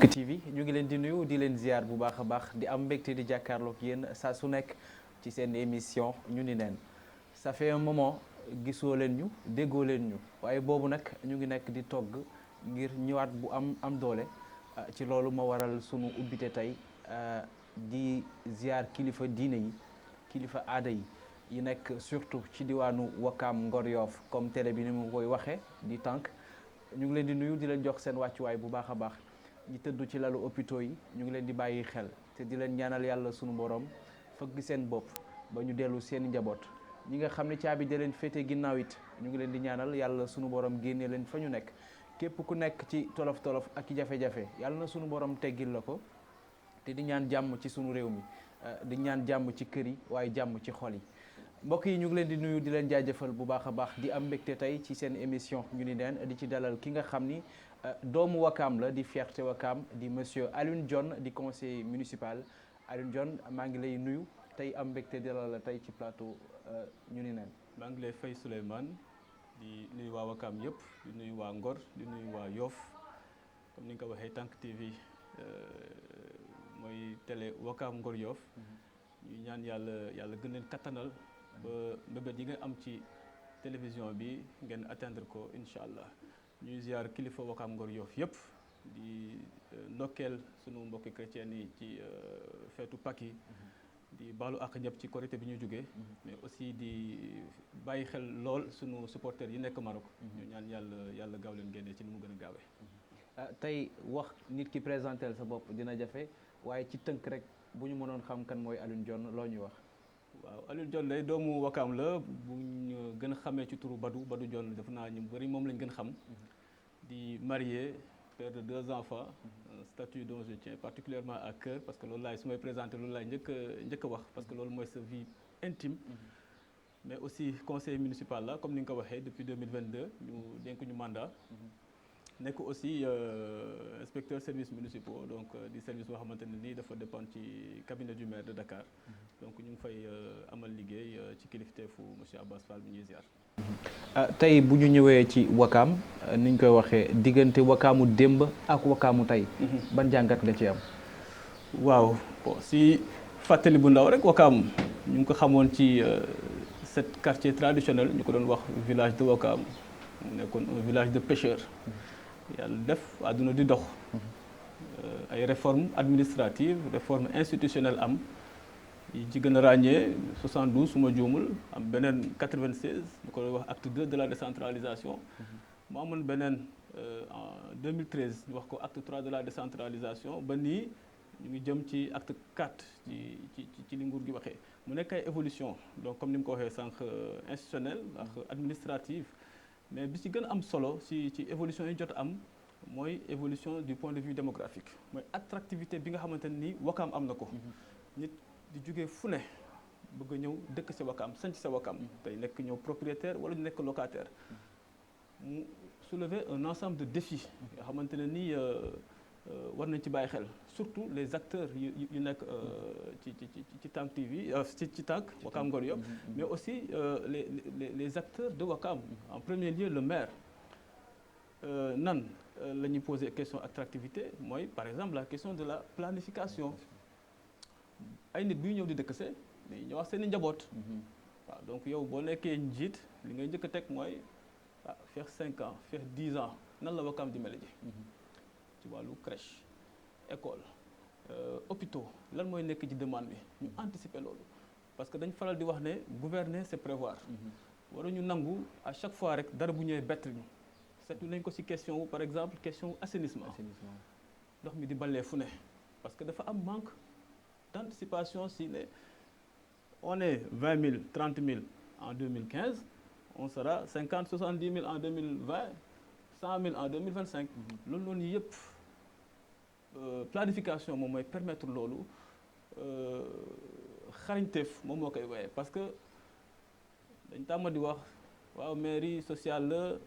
TV ñu ngi leen di nuyu di leen ziar bu baax a baax di am mbégte di jàkkaarloog yéen saa su nekk ci seen émission ñu ni neen ça fait un moment gisoo leen ñu déggoo leen ñu waaye boobu nag ñu ngi nekk di togg ngir ñëwaat bu am doole ci loolu ma waral sunu ubbite tey di ziar kilifa diine yi kilifa aada yi nekk surtout ci diwaanu Wakaam Ngor Yoff comme télé bi ni mu koy waxee di tànk ñu ngi leen di nuyu di leen jox seen wàccuwaay bu baax a baax ñi tëddu ci lalu hôpitaux yi ñu ngi leen di bàyyi xel te di leen ñaanal yàlla sunu borom fëgg seen bopp ba ñu dellu seen njaboot ñi nga xam ne caabi da leen féete ginnaaw it ñu ngi leen di ñaanal yàlla sunu borom génne leen fa ñu nekk képp ku nekk ci tolof-tolof ak jafe-jafe yàlla na sunu borom teggil la ko te di ñaan jàmm ci sunu réew mi di ñaan jàmm ci kër yi waaye jàmm ci xol yi mbokk yi ñu ngi leen di nuyu di leen jaajëfal bu baax a baax di am mbégte tey ci seen émission ñu ni neen di ci dalal ki nga xam ni doomu Wakaam la di fierté Wakaam di monsieur Alioune Dione di conseiller municipal Alioune Dione maa ngi lay nuyu tey am mbégte dalal la tey ci plateau ñu ni neen. maa ngi lay fay Souleymane di nuyu waa Wakaam yëpp di nuyu waa Ngor di nuyu waa Yoff comme ni nga ko waxee Tank TV mooy télé Wakaam Ngor Yoff ñu ñaan yàlla gën leen kattanal ba mbébét yi nga am ci télévision bi ngeen atteindre ko incha allah ñuy ziar kilifa Wakaam Ngor Yoff yëpp di ndokkeel sunu mbokki chrétien yi ci feetu Pâques yi di baalu ak ñëpp ci korité bi ñu jógee mais aussi di bàyyi xel lool sunu supporters yi nekk Maroc ñu ñaan yàlla gaaw leen génnee ci ni mu gën a gaawee. tey wax nit ki présentel sa bopp dina jafe waaye ci tënk rek bu ñu mënoon xam kan mooy Alioune Dione loo ñuy wax. waaw Alioune Dione day doomu Wakaam la bu ñu gën a xamee ci turu Badou Dione def naa ñu bëri moom lañ gën xam di marié père de 2 enfants un statut dont je tiens particulièrement à cœur parce que loolu laay su may présenté loolu laay njëkk a wax parce que loolu mooy sa vie intime mais aussi conseiller municipal la comme ni nga ko waxee depuis 2022 ñu dénk ñu mandat nekk aussi inspecteur services municipaux donc di service boo xamante ne nii dafa dépendre ci cabinet du maire de Dakar donc ñu ngi fay amal liggéey ci kilifteefu monsieur Abbas Fall bi ñuy ziar. tey bu ñu ñëwee ci Wakaam ni ñu koy waxee diggante Wakaamu démb ak Wakaamu tey. ban jàngat nga ci am. waaw bon si fàttali bu ndaw rek Wakaam ñu ngi ko xamoon ci cet quartier traditionnel ñu ko doon wax village de Wakaam mu nekkoon un village de pêcheurs. yàlla def àdduna di dox ay réformes administratives réformes institutionnelles am yi ci gën a ràññee 72 su ma juumul am beneen 96 ñu ko wax acte 2 de la décentralisation mu amoon beneen en 2013 ñu wax ko acte 3 de la décentralisation ba nii ñu ngi jëm ci acte 4 ci li nguur gi waxee mu nekk ay évolution donc comme ni mu ko waxee sànq institutionnelle ak administrative mais bi ci gën a am solo ci évolution yi jot am mooy évolution du point de vue démographique mooy attractivité bi nga xamante ne nii Wakaam am na ko nit di jógee fu ne bëgg a ñëw dëkk sa Wakaam sanc sa Wakaam tey nekk ñëw propriétaire wala ñu nekk locataire mu soulever un ensemble de défis yoo xamante ne nii war nañ ci bàyyi xel surtout les acteurs yu nekk ci Tank TV ci Tank Wakaam Ngor Yoff mais aussi les acteurs de Wakaam en premier lieu le maire nan la ñuy poser question attractivité mooy par exemple la question de la planification ay nit buy ñëw di dëkk see mais ñëwaat seen i njaboot waaw donc yow boo nekkee njiit li ngay njëkk a teg mooy faire 5 ans faire 10 ans nan la Wakaam di mel ji ci wàllu crèche école hôpitaux lan mooy nekk ci demande bi ñu anticiper loolu parce que dañ faral di wax ne gouverner c'est prévoir waruñu nangu à chaque fois rek dara bu ñëwee bett ñu seetlu nañ ko ci question par exemple question assainissement ndox mi di balee fu ne parce que dafa am manque d'anticipation si ne on est 20 000 30 000 en 2015 on sera 50 70 000 en 2020 100 000 en 2025 loolu noonu yëpp planification moom mooy permettre loolu xarañteef moom moo koy woyee parce que dañ tàmm di wax waaw mairie sociale la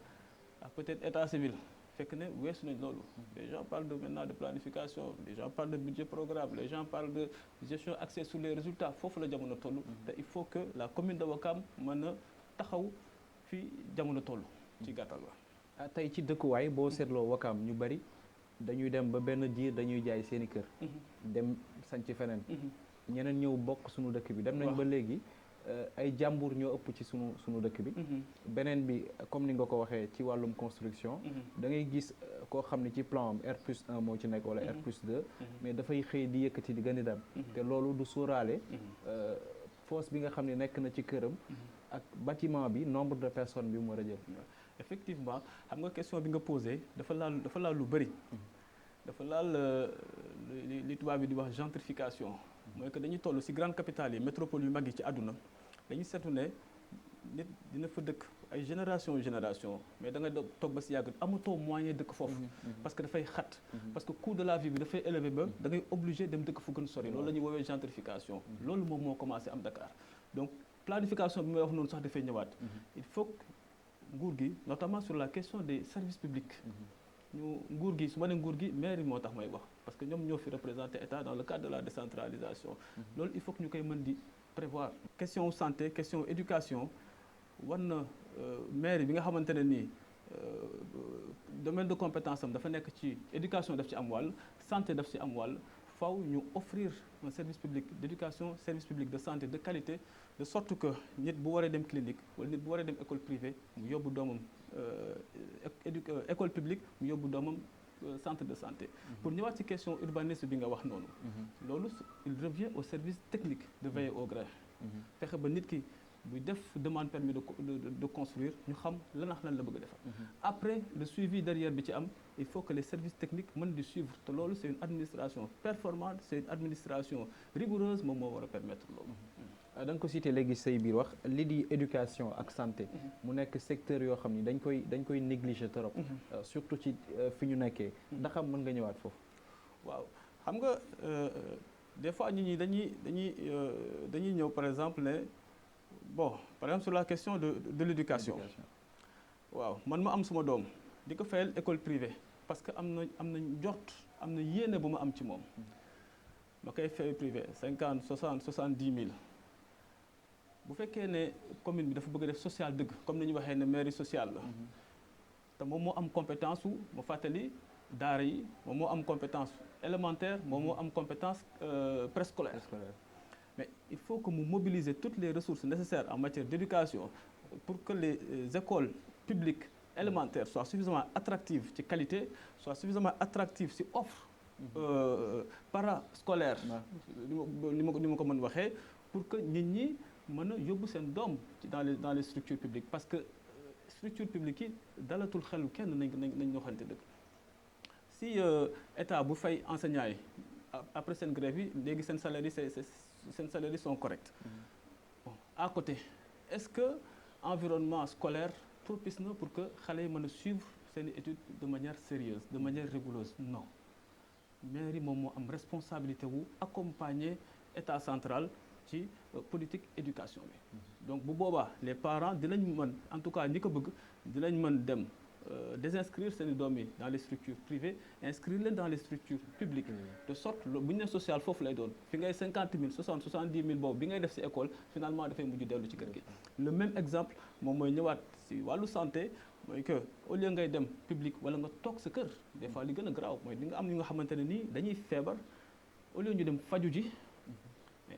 ak peut-être état civil fekk ne weesu nañ loolu les gens parlent maintenant de planification les gens parlent de budget programme les gens parlent de gestion axée sur les résultats foofu la jamono toll te il faut que la commune de Wakaam mën a taxaw fi jamono toll ci gàttal la tey ci dëkkuwaay boo seetloo Wakaam ñu bari dañuy dem ba benn diir dañuy jaay seeni kër. dem sanc feneen. ñeneen ñëw bokk sunu dëkk bi dem nañ ba léegi ay jàmbur ñoo ëpp ci sunu dëkk bi. beneen bi comme ni nga ko waxee ci wàllum construction. da ngay gis koo xam ne ci plan am R+1 moo ci nekk wala R+2. mais dafay xëy di yëkkati di gën a dem. te loolu du sóoraale fosse bi nga xam ne nekk na ci këram. ak bâtiment bi nombre de personnes bi mu war a jël. effectivement xam nga question bi nga posé dafa laal lu bëri. dafa laal li tubaab bi di wax gentrification. mooy que dañuy toll ci grande capitale yi métropole yu mag yi ci àdduna dañuy seetu ne nit dina fa dëkk ay génération mais da nga toog ba ci yàgg amatoo moyen dëkk foofu. parce que dafay xat. parce que coût de la vie bi dafay élevé ba da ngay obligé dem dëkk fu gën sori. loolu la ñuy woowee gentrification. loolu moom moo commencé am Dakar donc planification bi may wax noonu sax dafay ñëwaat. il faut que nguur gi notamment sur la question des services publics. nguur gi su ma nee nguur gi mairie moo tax may wax parce que ñoom ñoo fi représenté état dans le cadre de la décentralisation. loolu il faut que ñu koy mën di prévoir. question santé question éducation war na mairie bi nga xamante ne nii domaine de compétence am dafa nekk ci éducation daf ci am wàll santé daf ci am wàll faw ñu offrir un service public d'éducation service public de santé de qualité de sorte que nit bu waree dem clinique wala nit bu waree dem école privée mu yóbbu doomam école publique mu yóbbu doomam centre de santé. pour ñëwaat ci question urbanisme bi nga wax noonu. loolu il revient au service technique de veiller au grain. fexe ba nit ki buy def demande permis de construire ñu xam lan la bëgg a defar. après le suivi derrière bi ci am il faut que les services techniques mën di suivre te loolu c'est une administration performante c'est une administration rigoureuse moom moo war a permettre loolu. da nga ko cité léegi say biir wax li di éducation ak santé mu nekk secteur yoo xam ni dañ koy négliger trop. surtout ci fi ñu nekkee. ndax mën nga ñëwaat foofu. waaw xam nga des fois nit ñi dañuy ñëw par exemple ne bon par exemple sur la question de l'éducation. waaw man ma am suma doom di ko fayal école privée parce que am na njort am na yéene bu ma am ci moom. ma koy fay privé 50 60 70 000. bu fekkee ne commune bi dafa bëgg a def social dëgg comme ni ñu waxee ne mairie sociale la. te moom moo am compétence su ma fàttali daara yi moom moo am compétence élémentaire moom moo am compétence préscolaire. mais il faut que mu mobiliser toutes les ressources nécessaires en matière d'éducation pour que les écoles publiques élémentaires soient suffisamment attractives ci qualité soient suffisamment attractives ci offre parascolaire ni ma ko mën waxee pour que nit ñi mën a yóbbu seen doom dans les structures publiques parce que structure publique yi dalatul xelu kenn nañ waxante dëgg si état bu fay enseignants yi après seen grève yi léegi seen salaire yi sont corrects. bon à côté est-ce que environnement scolaire propice na pour que xale yi mën a suivre seen études de manière sérieuse de manière rigoureuse non mairie moom moo am responsabilité wu accompagner état central ci politique éducation bi. donc bu boobaa les parents dinañ mën en tout cas ñi ko bëgg dinañ mën dem désinscrire seen i doom yi dans les structures privées inscrire leen dans les structures publiques. de sorte bu ñu nee social foofu lay doon fi ngay 50 000 60 70 000 boobu bi ngay def ci école finalement dafay mujj dellu ci kër gi. le même exemple moom mooy ñëwaat ci wàllu santé mooy que au lieu ngay dem public wala nga toog sa kër des fois li gën a garaaw mooy di nga am ñi nga xamante ne nii dañuy feebar au lieu ñu dem faju ji.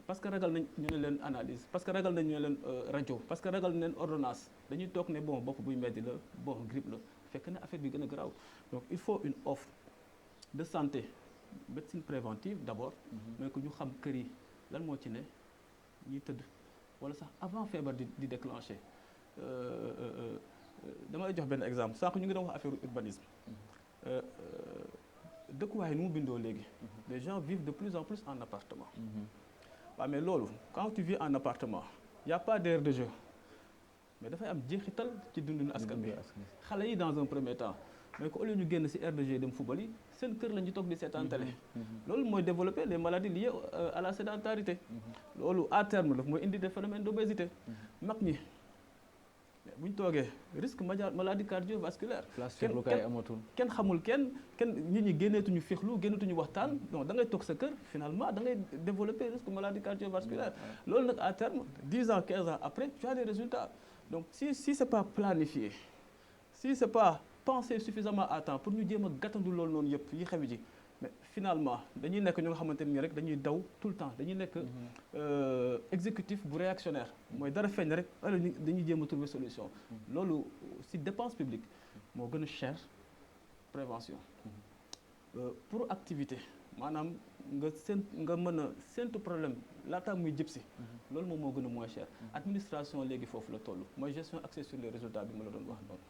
parce que ragal nañ ñu ne leen analyse parce que ragal nañ ñu ne leen rajo parce que ragal nañ leen ordonnance dañuy toog ne bon bopp buy metti la bon grippe la fekk na affaire bi gën a garaaw donc il faut une offre de santé médecine préventive d'abord. mooy que ñu xam kër yi lan moo ci ne ñuy tëdd wala sax avant feebar di déclencher dama lay jox benn exemple sànq ñu ngi doon wax affaire urbanisme. dëkkuwaay nu mu bindoo léegi. les gens vivent de plus en plus en appartement. waaw mais loolu quand tu vis en appartement y a pas d'aire de jeu mais dafay am jeexital ci dundinu askan bi xale yi dans un premier temps mais que au lieu ñu génn ci aire de jeu dem football yi seen kër la ñu toog di seetaan télé. loolu mooy développer les maladies liées à la sédentarité. loolu à terme daf mooy indi des phénomènes d'obésité. mag ñi bu ñu toogee risque maladie cardiovasculaire. place fexlukaay amatul. kenn xamul kenn nit ñi génneetuñu fexlu génneetuñu waxtaan donc da ngay toog sa kër finalement da ngay développer risque maladie cardiovasculaire. loolu nag à terme 10 ans 15 ans après tu as des résultats donc si c'est pas planifié si c'est pas penser suffisamment à temps pour ñu jéem a gàttandu loolu noonu yëpp yi xew ji mais finalement dañuy nekk ñu nga xamante ni rek dañuy daw tout le temps dañuy nekk exécutif bu réactionnaire mooy dara feeñ rek alors dañuy jéem a trouver solution loolu si dépense publique moo gën a cher prévention pour activité maanaam nga mën a séntu problème laataa muy jëp si loolu moom moo gën a moins cher administration léegi foofu la toll mooy gestion axée sur les résultats bi ma la doon wax noonu.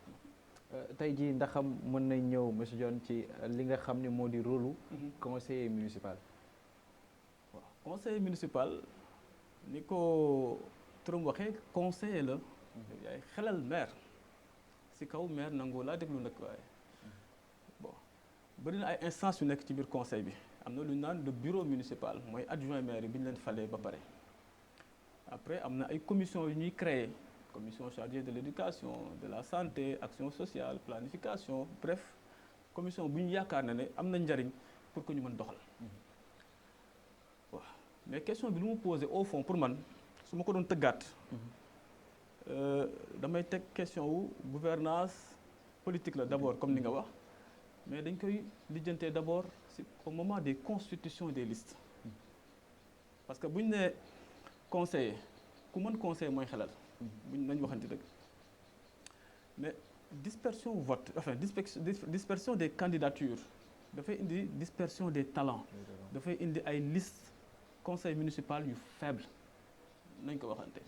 tey jii ndax mën nañ ñëw monsieur Dione ci li nga xam ne moo di rôle conseiller municipal. waaw conseiller municipal ni ko turam waxee conseiller la. yaay xelal maire si kaw maire nangoo laa déglu nag waaye bon bëri na ay instances yu nekk ci biir conseil bi am na lu ñu naan le bureau municipal mooy adjoint maire yi bi ñu leen falee ba pare après am na ay commission yu ñuy créer. commission chargée de l'éducation de la santé action sociale planification bref commission bu ñu yaakaar ne am na njariñ pour que ñu mën doxal waaw mais question bi lu mu posé au fond pour man su ma ko doon tëggaat damay teg question wu gouvernance politique la d'abord comme ni nga wax mais dañ koy lijjantee d'abord au moment des constitutions des listes parce que bu ñu nee conseiller ku mën conseiller mooy xelal buñ nañ waxante dëgg mais dispersion vote enfin dispersion des candidatures dafay indi dispersion des talents dafay indi ay liste conseil municipal yu faible nañ ko waxante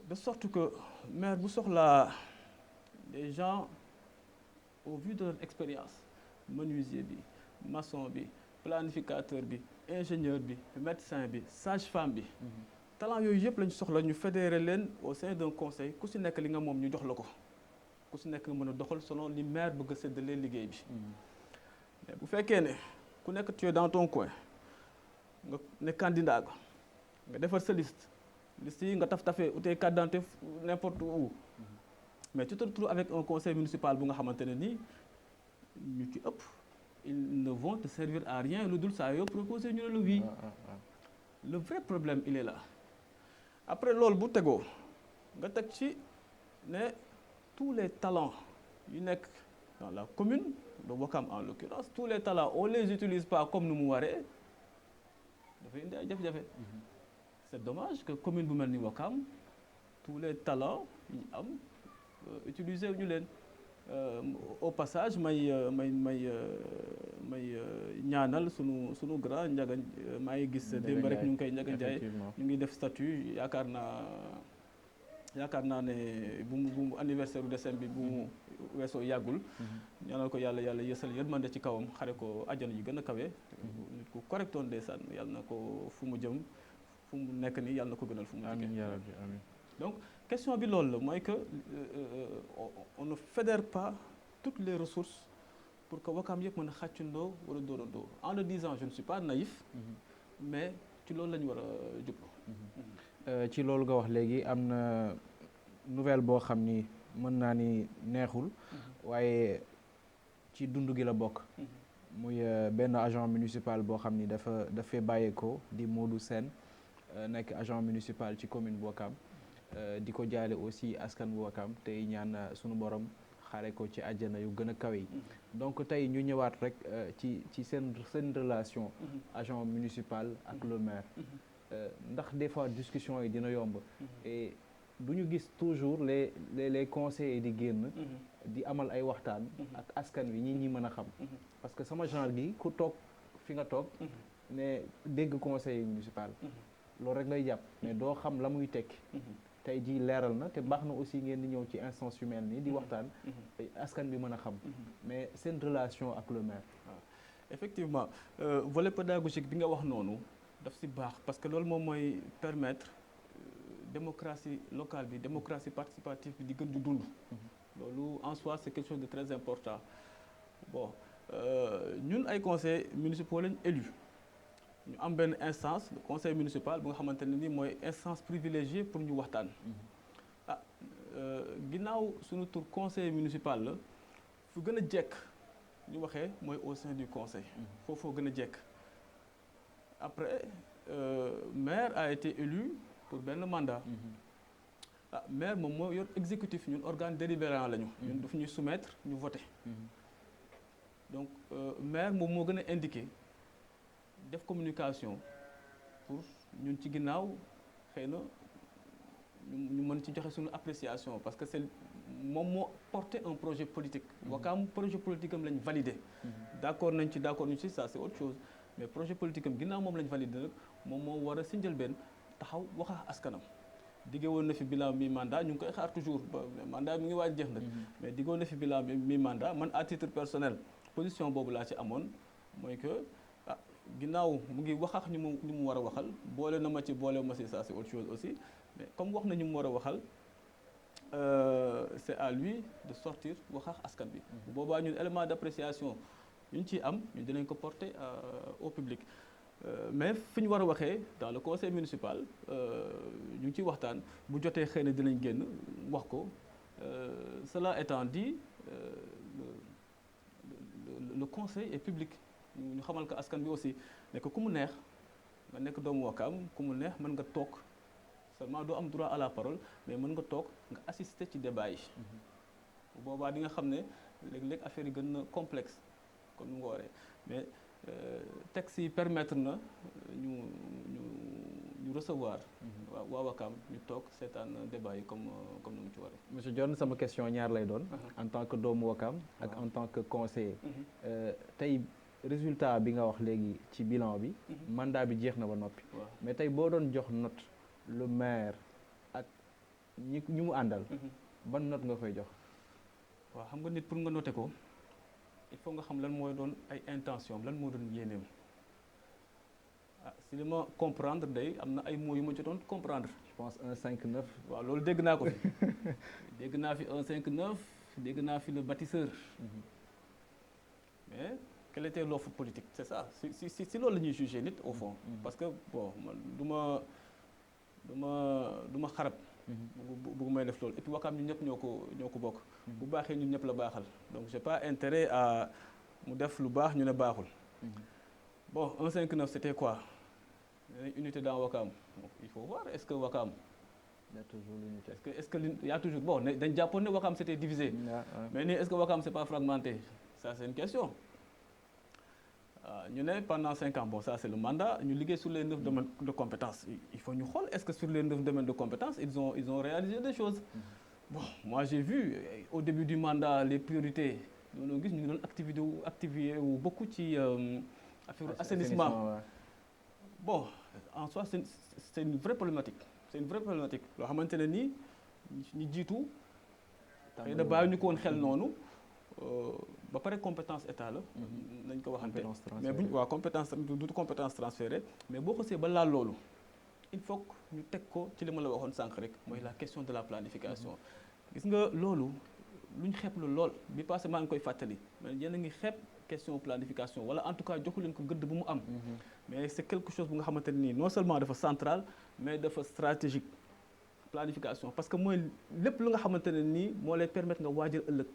de sorte que maire bu soxlaa des gens au vu de leur expérience menuisier bi maçon bi planificateur bi ingénieur bi médecin bi sage-femme bi talent yooyu yëpp lañu soxla ñu fédérer leen au sein d'un conseil ku si nekk li nga moom ñu jox la ko ku si nekk nga mën a doxal selon li maire bëgg a séddalee liggéey bi mais bu fekkee ne ku nekk tu es dans ton coin nga ne candidat nga defar sa liste yi nga taf-tafee utee carte d'identité n'importe où mais tu te retrouves avec un conseil municipal bu nga xamante ne nii ñu ci ëpp ils ne vont te servir à rien lu dul saa yoo proposé ñu ne la oui le vrai problème il est là après loolu bu tegoo nga teg ci ne tous les talents yu nekk dans la commune de Ouakam en l'occurrence tous les talents on les utilise pas comme nu mu waree dafay indi ay jafe-jafe c'est dommage que commune bu mel ni Ouakam tous les talents yi ñu am utiliser wu ñu leen au passage may ñaanal sunu grand Ndiaga maa ngi gis démb rek ñu ngi koy Ndiaga Ndiaye ñu ngi def statut yaakaar naa ne bu mu anniversaire u décembre bi bu mu weesoo yàggul ñaanal ko yàlla yësal yërmande ci kawam xare ko àjjana yi gën a kawe nit ku correctoon ndeysaan yàlla na ko fu mu jëm fu mu nekk nii yàlla na ko gënal fu mu amiin yaa rabbi amiin donc question bi loolu la mooy que on ne fédère pas toutes les ressources pour que Ouakam yëpp mën a xàccundoo wala dóorandoo en le disant je ne suis pas naïf mais ci loolu la ñu war a jublu ci loolu nga wax léegi am na nouvelle boo xam ni mën naa ni neexul waaye ci dund gi la bokk muy benn agent municipal boo xam ni dafay bàyyeekoo di Modou Sène nekk agent municipal ci commune bu Ouakam di ko jaale aussi askan bu Ouakam tey ñaan sunu borom xaare ko ci àjjana yu gën a kawe yi donc tey ñu ñëwaat rek ci seen relation agent municipal ak le maire ndax des fois discussion yi dina yomb et du ñu gis toujours les conseillers di génn di amal ay waxtaan ak askan wi ñi mën a xam parce que sama genre gi ku toog fi nga toog ne dégg conseiller municipal loolu rek lay jàpp mais doo xam la muy tekki tey jii leeral na te baax na aussi ngeen di ñëw ci instance yu mel nii di waxtaan askan bi mën a xam mais seen relation ak le maire waaw effectivement volet pédagogique bi nga wax noonu daf si baax parce que loolu moom mooy permettre démocratie locale bi démocratie participative bi di gën di dund loolu en soi c'est quelque chose de très important bon ñun ay conseils municipaux lañ élus ñu am benn instance le conseil municipal bu nga xamante ne ni mooy instance privilégiée pour ñu waxtaan ginnaaw suñu tur conseil municipal la fu gën a jekk ñu waxee mooy au sein du conseil foofoo gën a jekk après maire a été élu pour benn mandat ah maire moom moo yor exécutif, ñun organe délibérant lañu. ñun daf ñuy soumettre ñu voter. Donc maire moom moo gën a indiqué def communication pour ñun ci ginnaaw xëy na ñu mën ci joxe suñu appréciation parce que c'est moom moo porté un projet politique. Wakaam projet politique am lañ validé. d'accord nañ ci d'accord ñu ci ça c'est autre chose mais projet politique am ginnaaw moom lañ validé nag moom moo war a si njëlbeen taxaw wax ak askanam. diggé woon na fi bilan mi mandat ñu ngi koy xaar toujours ba mandat mi ngi waaj jeex nag. mais diggoon na fi bilan mi mandat man à titre personnel position boobu laa ci amoon mooy que ah ginnaaw mu ngi wax ak ñu mu war a waxal boole na ma ci boole ma ci ça c'est autre chose aussi mais comme wax na ñu mu war a waxal c'est à lui de sortir wax ak askan bi. bu boobaa ñun élément d'appréciation yu ñu ciy am ñun dinañ ko porter au public. Mais fi ñu war a waxee dans le conseil municipal ñu ngi ciy waxtaan bu jotee xëy na dinañ génn wax ko cela étant dit le conseil est public ñu xamal ko askan bi aussi ne que ku mu neex nga nekk doomu Wakaam ku mu neex mën nga toog seulement doo am droit à la parole mais mën nga toog nga assister ci débat yi. bu boobaa di nga xam ne léeg-léeg affaire yi gën na complexe comme ni nga ko waree mais. Texte yi permettre na ñu recevoir. waa Wakaam ñu toog seetaan débat yi comme ni mu ci waree. monsieur Dione sama question ñaar lay doon. en tant que doomu Wakaam ak en tant que conseiller. tey résultat bi nga wax léegi ci bilan bi. mandat bi jeex na ba noppi. mais tey boo doon jox note le maire ak ñi mu àndal. ban note nga koy jox. waaw xam nga nit pour nga noter ko. il faut nga xam lan mooy doon ay intention lan moo doon yéeneem ah si li ma comprendre day am na ay mots yu ma jotoon comprendre. je pense 159. waaw loolu dégg naa ko fi dégg naa fi 159 dégg naa fi le bâtisseur. mais quelle était l'offre politique c'est ça si loolu la ñuy juger nit au fond. parce que bon man du ma xarab. bu may def loolu et puis Wakaam ñun ñëpp ñoo ko bokk. bu baaxee ñun ñëpp la baaxal donc j'ai pas intérêt à mu def lu baax ñu ne baaxul. bon 159 c'était quoi unité dans Wakaam il faut voir est-ce que Wakaam. il y a toujours l'unité. est-ce que il y a toujours bon dañ jàppoon ne Wakaam c'était divisé. mais nii est-ce que Wakaam c'est pas fragmenté ça c'est une question. ñu ne pendant 5 ans bon ça c'est le mandat ñu liggéey sur les 9 domaines de compétences il faut ñu xool est-ce que sur les 9 domaines de compétences ils ont réalisé des choses. Bon moi j'ai vu au début du mandat les priorités ñoo gis ñu ngi doon activé wu beaucoup ci affaire assainissement. Bon en soi c'est une vraie problématique loo xamante ne nii ñi jiitu. xëy na bàyyi ñu ko woon xel noonu. ba pare compétence état la. nañ ko waxante mais buñ waaw compétence du compétence transférée mais boo xasee ba laal loolu il faut que ñu teg ko ci li ma la waxoon sànq rek mooy la question de la planification. gis nga loolu luñ xeeb la lool bi passé maa ngi koy fàttali mais yéen a ngi xeeb question planification wala en tout cas joxu leen ko gëdd bu mu am. mais c'est quelque chose bu nga xamante ne nii non seulement dafa central mais dafa stratégique planification parce que mooy lépp lu nga xamante ne nii moo lay permettre nga waajal ëllëg.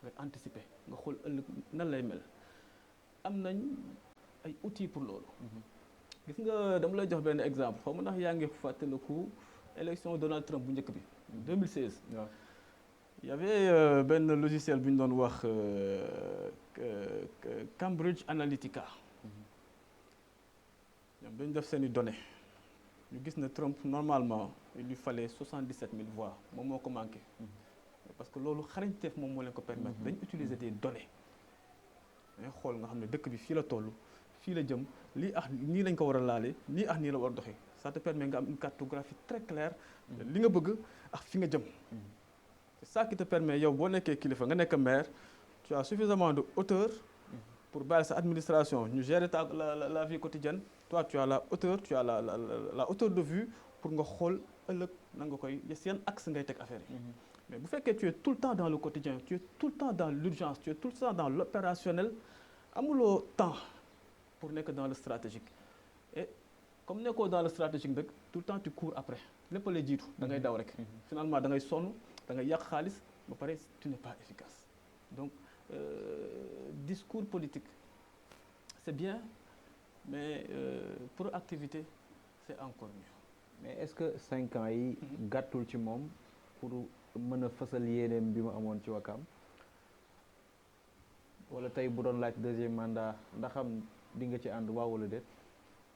nga anticiper nga xool ëllëg nan lay mel am nañ ay outils pour loolu. gis nga dama lay jox benn exemple xaw ma ndax yaa ngi fàttaliku élection Donald Trump bu njëkk bi 2016. waaw y avait benn logiciel bu ñu doon wax Cambridge Analytica. ñoom dañu def seeni données ñu gis ne Trump normalement il lui fallait 77 000 voix moom moo ko manqué. parce que loolu xarañteef moom moo leen ko permettre dañ utiliser des données dañ xool nga xam ne dëkk bi fii la toll fii la jëm lii nii lañ ko war a laale nii nii la war a doxee ça te permet nga am une cartographie très claire li nga bëgg ak fi nga jëm c'est ça qui te permet yow boo nekkee kilifa nga nekk maire tu as suffisamment de hauteur pour bàyyi sa administration ñu gérer la vie quotidienne toi tu as la hauteur tu as la hauteur de vue pour nga xool ëllëg na nga koy yan axe ngay teg affaire yi. Mais bu fekkee tu es tout le temps dans le quotidien tu es tout le temps dans l'urgence tu es tout le temps dans l'opérationnel amuloo temps pour nekk dans le stratégique et comme nekkoo dans le stratégique rek tout le temps tu cours après lépp lay jiitu da ngay daw rek finalement da ngay sonn da ngay yàq xaalis ba pare tu n'es pas efficace donc discours politique c'est bien mais proactivité c'est encore mieux. mais est-ce que 5 ans yi gàttul ci moom pour mën a fësal yéeneem bi mu amoon ci Wakaam wala tey bu doon laaj deuxième mandat ndaxam di nga ci ànd waaw wala déet.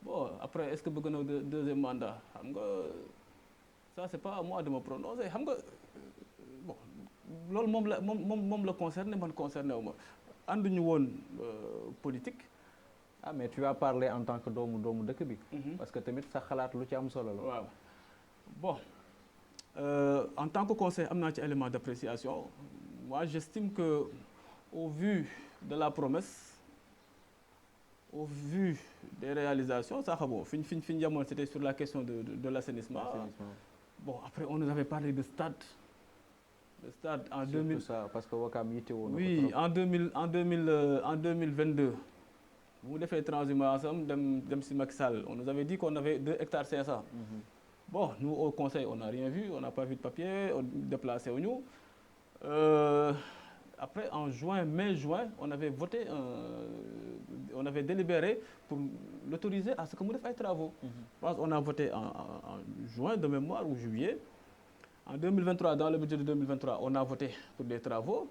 bon après est-ce que bëgg na deuxième mandat xam nga ça c'est pas à moi de me prononcer xam nga bon loolu moom la concerné man concerné wu ma ànduñu woon politique. ah mais tu vas parler en tant que doomu dëkk bi. parce que tamit sa xalaat lu ci am solo la. waaw bon en tant que conseil am naa ci élément d'appréciation moi j'estime que au vu de la promesse au vu des réalisations ça xam fi ñu yemoon c'était sur la question de l'assainissement. Bon après on nous avait parlé de stade. Le stade en 2000 ça parce que Wakaam yitte woon. Oui en 2022 bu mu defee transhumance am dem si Macky Sall on nous avait dit qu'on avait 2 hectares 500. Bon nous au conseil on n'a rien vu on n'a pas vu de papier on déplacé wu ñu. Après en mai-juin on avait voté on avait délibéré pour l'autoriser à ce que mu def ay travaux. Parce qu'on a voté en juin de mémoire ou juillet. En 2023 dans le budget de 2023 on a voté pour des travaux.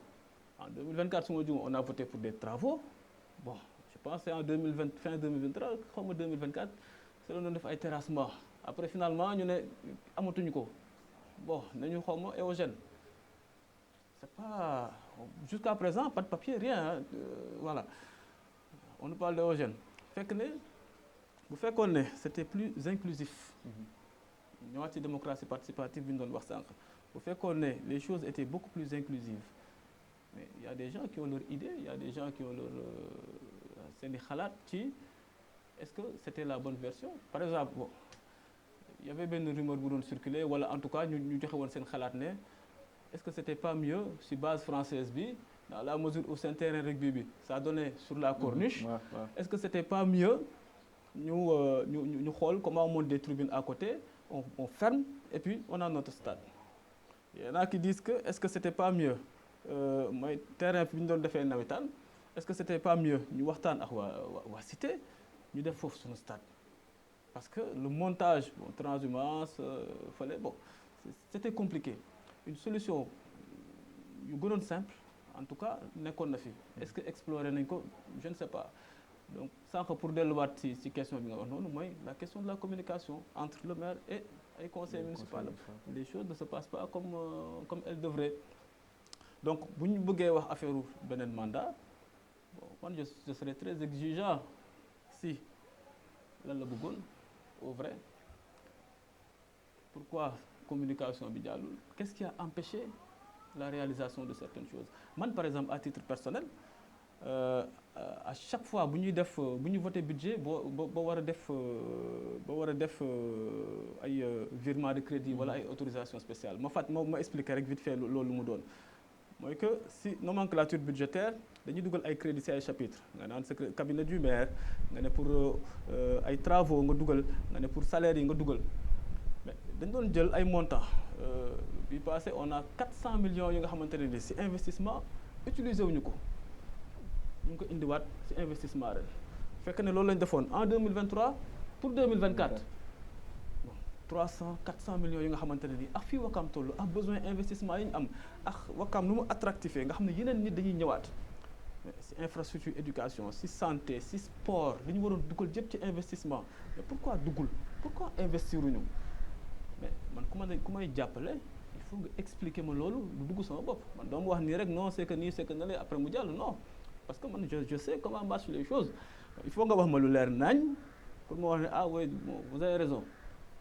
En 2024 su ma juum on a voté pour des travaux. Bon je pense c'est en fin 2023 xaw ma 2024 c'est la doon def ay terrassement après finalement ñu ne amatuñu ko bon nañu xaw ma éogène. C'est pas jusqu'à présent pas de papier rien voilà on nous parle d'éogène fekk ne bu fekkoon ne c'était plus inclusif ñëwaat ci démocratie participative bi ñu doon wax sànq bu fekkoon ne les choses étaient beaucoup plus inclusives mais il y a des gens qui ont leur idée il y a des gens qui ont leur seeni xalaat ci est-ce que c'était la bonne version par exemple bon il y avait benn rumeur bu doon circuler wala en tout cas ñu joxe woon seen xalaat ne est-ce que c'était pas mieux si base française bi dans la mesure où seen terrain rugby bi ça donnait sur la corniche. Est-ce que c'était pas mieux ñu xool comment on monte des tribunes à côté on ferme et puis on a notre stade. Il y en a qui disent que est-ce que c'était pas mieux mooy terrain bi ñu doon defee nawetaan est-ce que c'était pas mieux ñu waxtaan ak waa cité ñu def foofu suñu stade parce que le montage bon transhumance fallait bon c'était compliqué. Une solution yu gënoon simple en tout cas nekkoon na fi est-ce que explorer nañ ko je ne sais pas donc sànq pour delluwaat ci question bi nga wax noonu mooy la question de la communication entre le maire et ay conseils municipaux les choses ne se passent pas comme elles devraient donc bu ñu bëggee wax affaire beneen mandat bon man je serais très exigeant si lan la bëggoon au vrai pourquoi communication bi jàllul qu'est-ce qui a empêché la réalisation de certaines choses man par exemple à titre personnel à chaque fois bu ñuy voté budget ba war a def ay virement de crédit wala ay autorisation spéciale ma expliquer rek vite fait loolu mu doon mooy que si nomenclature budgétaire dañuy dugal ay crédits ci ay chapitres nga naan cabinet du maire nga ne pour ay travaux nga dugal nga ne pour salaire yi nga dugal mais dañ doon jël ay montants bi passé on a 400 millions yi nga xamante ne ni ci investissement utilisé wuñu ko ñu ngi ko indiwaat ci investissement ren fekk ne loolu lañ defoon en 2023 pour 2024 bon 400 millions yi nga xamante ne ni ak fii Wakaam toll ak besoin investissement yi ñu am ak Wakaam nu mu attractifé nga xam ne yeneen nit dañuy ñëwaat ci infrastructure éducation ci santé ci sport li ñu waroon dugal jëpp ci investissement mais pourquoi investiruñu mais man ku may jàppale il faut nga expliquer ma loolu lu dugg sama bopp man doomu wax nii rek non c'est que nii c'est que na lay après mu jàll non parce que man je sais comment marchent les choses il faut nga wax ma lu leer nañ pour ma wax ne ah oui bon vous avez raison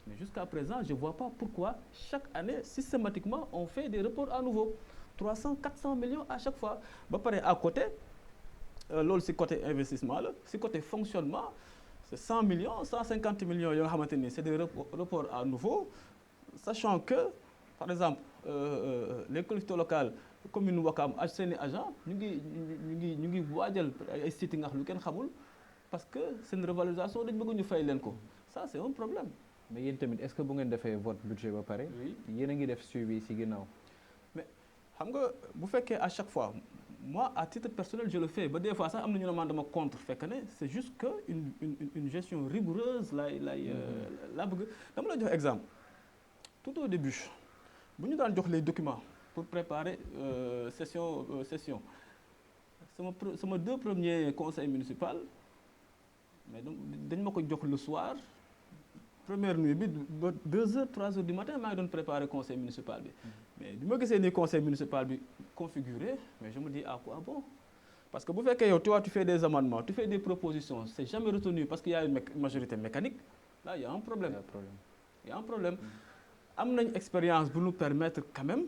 mais jusqu'à présent je vois pas pourquoi chaque année systématiquement on fait des reports à nouveau 400 millions à chaque fois ba pare à côté loolu ci côté investissement la ci côté fonctionnement c'est 100 millions 150 millions yoo nga xamante ni c'est des reports à nouveau sachant que par exemple les collectivités locales commune Wakaam ak seeni agent ñu ngi waajal ay sites yi nga xam lu kenn xamul parce que seen revalorisation dañ bëgg ñu fay leen ko ça c'est un problème. mais yéen tamit est-ce que bu ngeen defee vote budget ba pare. oui yéen a ngi def suivi ci ginnaaw. mais xam nga bu fekkee à chaque fois moi à titre personnel je le fais ba des fois sax am na ñu ne man dama contre fekk ne c'est juste que une gestion rigoureuse laa bëgg dama la jox exemple tout au début bu ñu daan jox les documents pour préparer session sama 2 premiers conseils municipaux mais dañ ma ko jox le soir première nuit bi ba 2 heures 3 heures du matin maa ngi doon préparer conseil municipal bi mais bi ma gisee ni conseil municipal bi configuré mais je me dis à quoi bon parce que bu fekkee yow tu fais des amendements tu fais des propositions c'est jamais retenu parce qu'il y a une majorité mécanique là il y a un problème. Il y a un problème am nañ expérience bu nous permettre quand même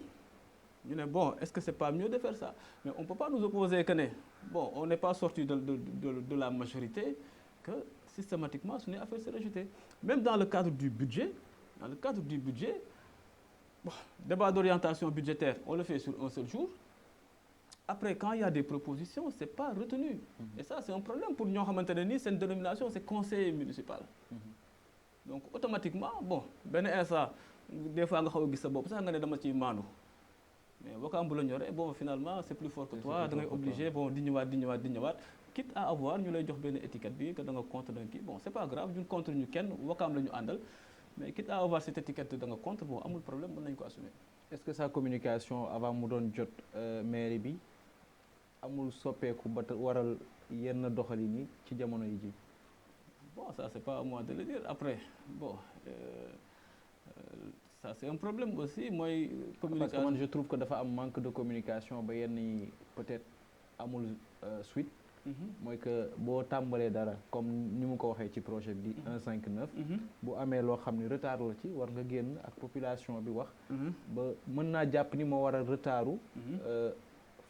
ñu ne bon est-ce que c'est pas mieux de faire ça mais on peut pas nous opposer que ne bon on n'est pas sorti de la majorité que systématiquement suñuy affaire c'est rejeté même dans le cadre du budget bon débat d'orientation budgétaire on le fait sur un seul jour après quand il y a des propositions c'est pas retenu et ça c'est un problème pour ñoo xamante ne nii seen dénomination c'est conseiller municipal donc automatiquement bon benn instant des fois nga xaw a gis sa bopp sax nga ne dama ciy maandu mais Wakaam bu la ñoree bon finalement c'est plus fort que toi da ngay obligé bon di ñëwaat quitte à avoir ñu lay jox benn étiquette bi que da nga contre da nga kii bon c'est pas grave ñun contre ñu kenn Wakaam la ñu àndal mais quitte à avoir cette étiquette da nga contre bon amul problème mën nañu ko assumer. est-ce que sa communication avant mu doon jot mairie bi amul soppeeku ba waral yenn doxalin yi ci jamono yi ji. Bon, ça c'est pas à moi de le dire après bon ça c'est un problème aussi mooy. communication parce que man je trouve que dafa am manque de communication ba yenn yi peut-être amul suite. mooy que boo tàmbalee dara comme ni mu ko waxee ci projet bi 159. bu amee loo xam ni retard la ci war nga génn ak population bi wax. ba mën naa jàpp ni moo war a retardu.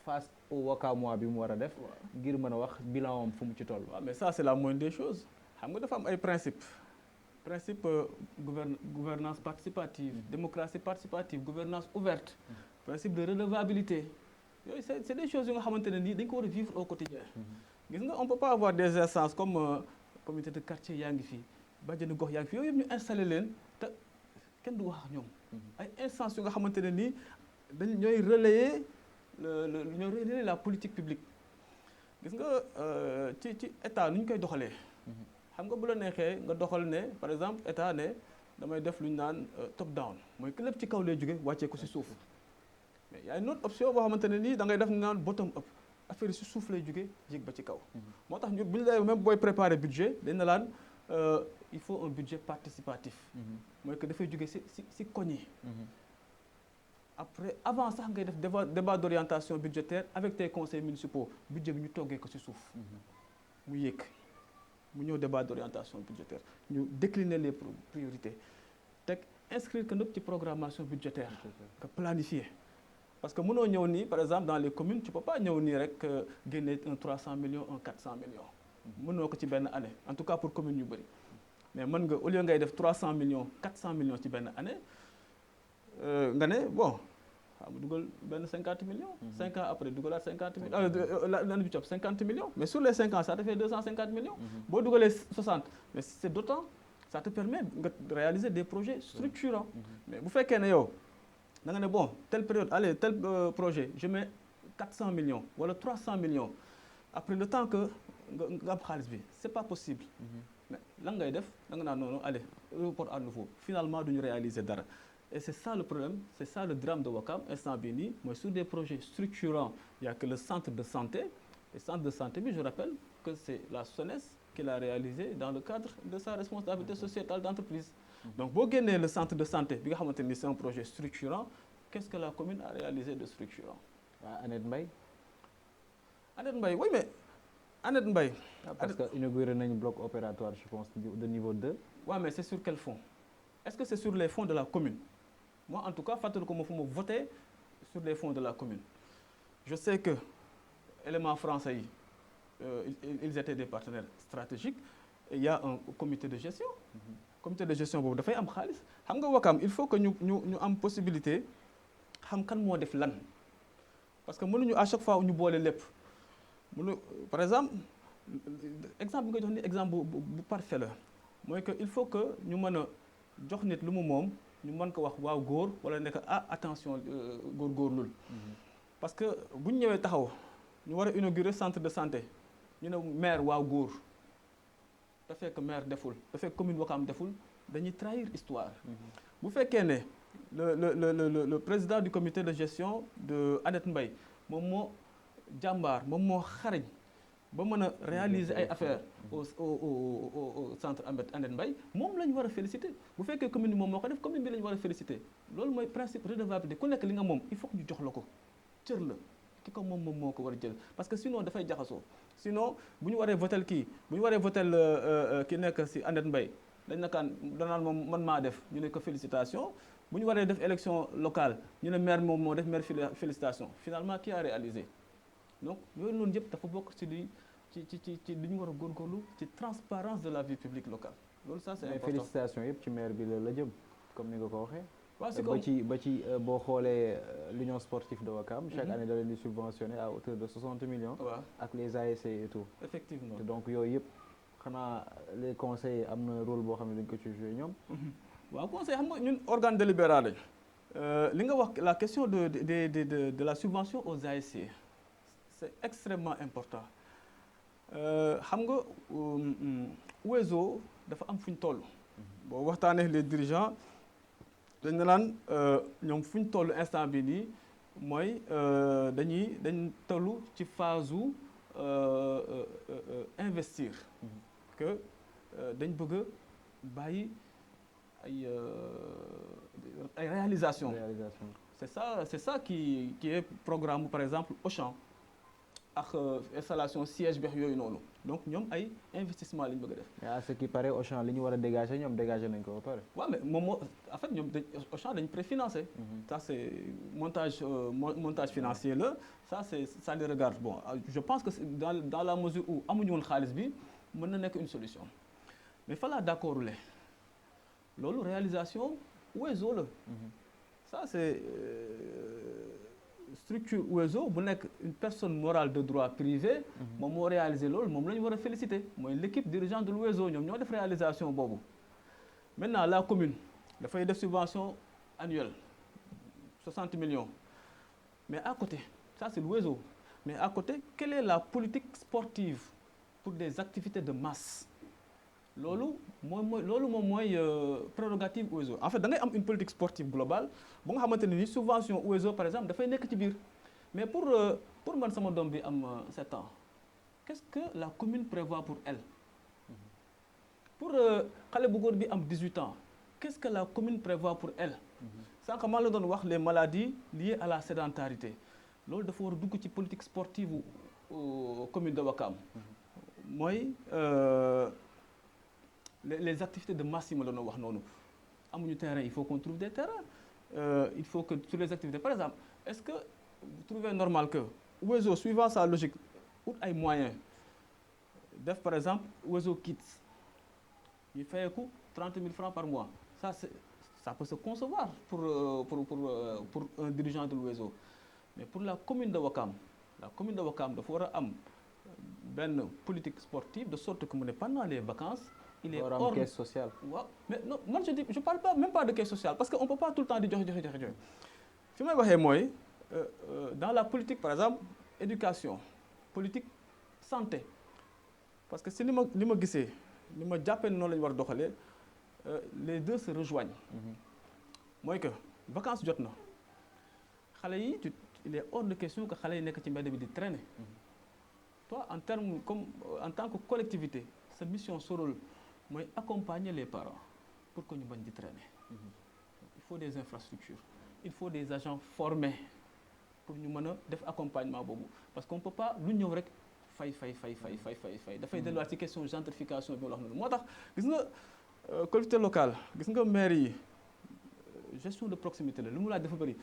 face au Wakaamois bi mu war a def. ngir mën a wax bilan am fu mu ci toll. waaw mais ça c'est la moindre des choses. xam nga dafa am ay principe gouvernance participative démocratie participative gouvernance ouverte principe de redevabilité yooyu c'est des choses yu nga xamante ne nii dañ ko war a vivre au quotidien gis nga on peut pas avoir des instances comme comité de quartier yaa ngi fi bàjjenu gox yaa ngi fi yooyu yëpp ñu installé leen te kenn du wax ak ñoom ay instances yu nga xamante ne nii ñooy relayer ñooy relayer la politique publique gis nga ci état nu ñu koy doxalee xam nga bu la neexee nga doxal ne par exemple état ne damay def lu ñu naan top down mooy que lépp ci kaw lay jóge wàccee ko ci suuf mais y a une autre option boo xamante ne nii da ngay def ñu naan bottom up affaire yi ci suuf lay jóge yéeg ba ci kaw. moo tax ñu bu ñu lay même booy préparer budget dañ na laan il faut un budget participatif. mooy que dafay jóge ci koñ yi. après avant sax ngay def débat d'orientation budgétaire avec tes conseils municipaux budget bi ñu toggee ko ci suuf. mu yéeg. mu ñëw débat d'orientation budgétaire ñu décliner les priorités teg inscrire que nëpp ci programmation budgétaire nga planifier parce que mënoo ñëw nii par exemple dans les communes tu peux pas ñëw nii rek génne un 300 millions un 400 millions mënoo ko ci benn année en tout cas pour commune yu bëri mais mën nga au lieu ngay def 300 millions 400 millions ci benn année nga ne bon waaw mu dugal benn 50 millions. 5 ans après dugalaat 50 millions. l'année bi 50 millions. mais sur les 5 ans ça te fait 250 millions. boo dugalee 60 mais c'est d'autant ça te permet nga réaliser des projets structurants. mais bu fekkee ne yow da nga ne bon telle période allez tel projet je mets 400 millions wala 300 millions après le temps que nga am xaalis bi c'est pas possible. mais lan ngay def da nga naan noonu allez report à nouveau finalement duñu réaliser dara. Et c'est ça le problème, c'est ça le drame de Wakaam instant bii nii mooy sur des projets structurants il y a que le centre de santé et centre de santé bi je rappelle que c'est la SONES qui l'a réalisé dans le cadre de sa responsabilité sociétale d'entreprise. Donc boo génnee le centre de santé bi nga xamante ni c'est un projet structurant qu'est-ce que la commune a réalisé de structurant. Annette Mbaye. Annette Mbaye oui mais Annette Mbaye. parce que inauguré nañu bloc opératoire je pense de niveau 2. Ouais mais c'est sur quel fonds? Est-ce que c'est sur les fonds de la commune? Moi, en tout cas, fàttali ko ma fu ma voté sur les fonds de la commune. Je sais que éléments français yi ils étaient des partenaires stratégiques et il y a un comité de gestion. comité de gestion boobu dafay am xaalis xam nga Wakaam il faut que ñu am possibilité xam kan moo def lan parce que mënuñu à chaque fois ñu boole lépp par exemple bi nga jox ni exemple bu parfait la mooy que il faut que ñu mën a jox nit lu mu moom. ñu mën ko wax waaw góor wala nekk attention góorgóorlul parce que bu ñu ñëwee taxaw ñu war a inaugurer centre de santé ñu ne maire waaw góor da fekk maire deful da fekk commune Wakaam deful dañuy trahir histoire bu fekkee ne le président du comité de gestion de Annette Mbaye moom moo jàmbaar moom moo xarañ ba mën a réaliser ay affaires au centre Annette Mbaye moom la ñu war a féliciter bu fekkee commune bi moom moo ko def commune bi la ñu war a féliciter loolu mooy principe redevabilité ku nekk li nga moom il faut que ñu jox la ko cër la ki ko moom moo ko war a jël parce que sinon dafay jaxasoo sinon bu ñu waree votel kii bu ñu waree votel ki nekk ci Annette Mbaye dañ nakaan danaan moom man maa def ñu ne ko félicitation bu ñu waree def élection locale ñu ne maire moom moo def maire félicitation finalement qui a réalisé donc yooyu noonu yëpp dafa bokk ci li li ñu war a góorgóorlu ci transparence de la vie publique locale loolu ça c'est important. mais félicitation yëpp ci maire bi la jëm comme ni nga ko waxee. waaw c'est ba ci boo xoolee l'union sportive de Ouakam chaque année da leen di subventionné à hauteur de 60 millions. waaw ak les ASC et tout. effectivement donc yooyu yëpp xanaa les conseils am na rôle boo xam ne dañ ko ci joué ñoom. waaw conseil xam nga ñun organe délibérant lañ li nga wax la question de la subvention aux ASC c'est extrêmement important xam nga Ouezo dafa am fu ñu toll. boo waxtaanee les dirigeants dañ naan ñoom fu ñu toll instant bi nii mooy dañ toll ci phase u investir. que dañ bëgg a bàyyi ay réalisation. c'est ça qui est programme par exemple Auchan ak installation siège beex yooyu noonu donc ñoom ay investissement la ñu bëgg a def. mais à ce qui paraît Auchan li ñu war a dégager ñoom dégager nañ ko ba pare. waaw mais moom moo en fait ñoom Auchan dañu préfinancé. ça c'est montage financier la ça les regarde bon je pense que dans la mesure où amuñu woon xaalis bi mën na nekk une solution mais fa laa d'accord loolu réalisation Ouezo la. ça c'est structure Ouezo bu nekk une personne morale de droit privé. moom moo réalisé loolu moom la ñu war a féliciter mooy l'équipe dirigeante de l'Ouezo ñoom ñoo def réalisation boobu. maintenant la commune dafay def subvention annuelle 60 millions mais à côté ça c'est l'Ouezo mais à côté quelle est la politique sportive pour des activités de masse. loolu moom mooy prérogative Ouezo en fait da ngay am une politique sportive globale bu nga xamante ne ni subvention Ouezo par exemple dafay nekk ci biir mais pour man sama doom bi am 7 ans qu'est-ce que la commune prévoit pour elle pour xale bu góor bi am 18 ans qu'est-ce que la commune prévoit pour elle sànq maa la doon wax les maladies liées à la sédentarité loolu dafa war a dugg ci politique sportive commune de Ouakam mooy les activités de masse yi ma doon wax noonu amuñu terrain il faut qu'on trouve des terrains il faut que sur les activités par exemple est-ce que vous trouvez normal que Ouezo suivant sa logique ut ay moyens def par exemple Ouezo Kids ñu fayeeku 30 000 francs par mois ça peut se concevoir pour un dirigeant de l'Ouezo mais pour la commune de Ouakam dafa war a am benn politique sportive de sorte que mu ne pendant les vacances il est hors caisse sociale. waaw mais non man je parle pas même pas de caisse sociale parce que on peut pas tout le temps di joxe fi may waxee mooy dans la politique par exemple éducation politique santé parce que si li ma gisee li ma jàppee noonu la ñu war a doxalee les deux se rejoignent. mooy que vacances jot na xale yi il est hors de question que xale yi nekk ci mbedd bi di traîner. toi en tant que collectivité sa mission sa rôle mooy accompagner les parents pour que ñu bañ di traîner. il faut des infrastructures il faut des agents formés pour ñu mën a def accompagnement boobu parce qu'on peut pas lu ñëw rek fay dafay delluwaat ci question gentrification bi ma la wax noonu moo tax gis nga collectivité locale gis nga maire yi gestion de proximité la lu mu laaj dafa bëri.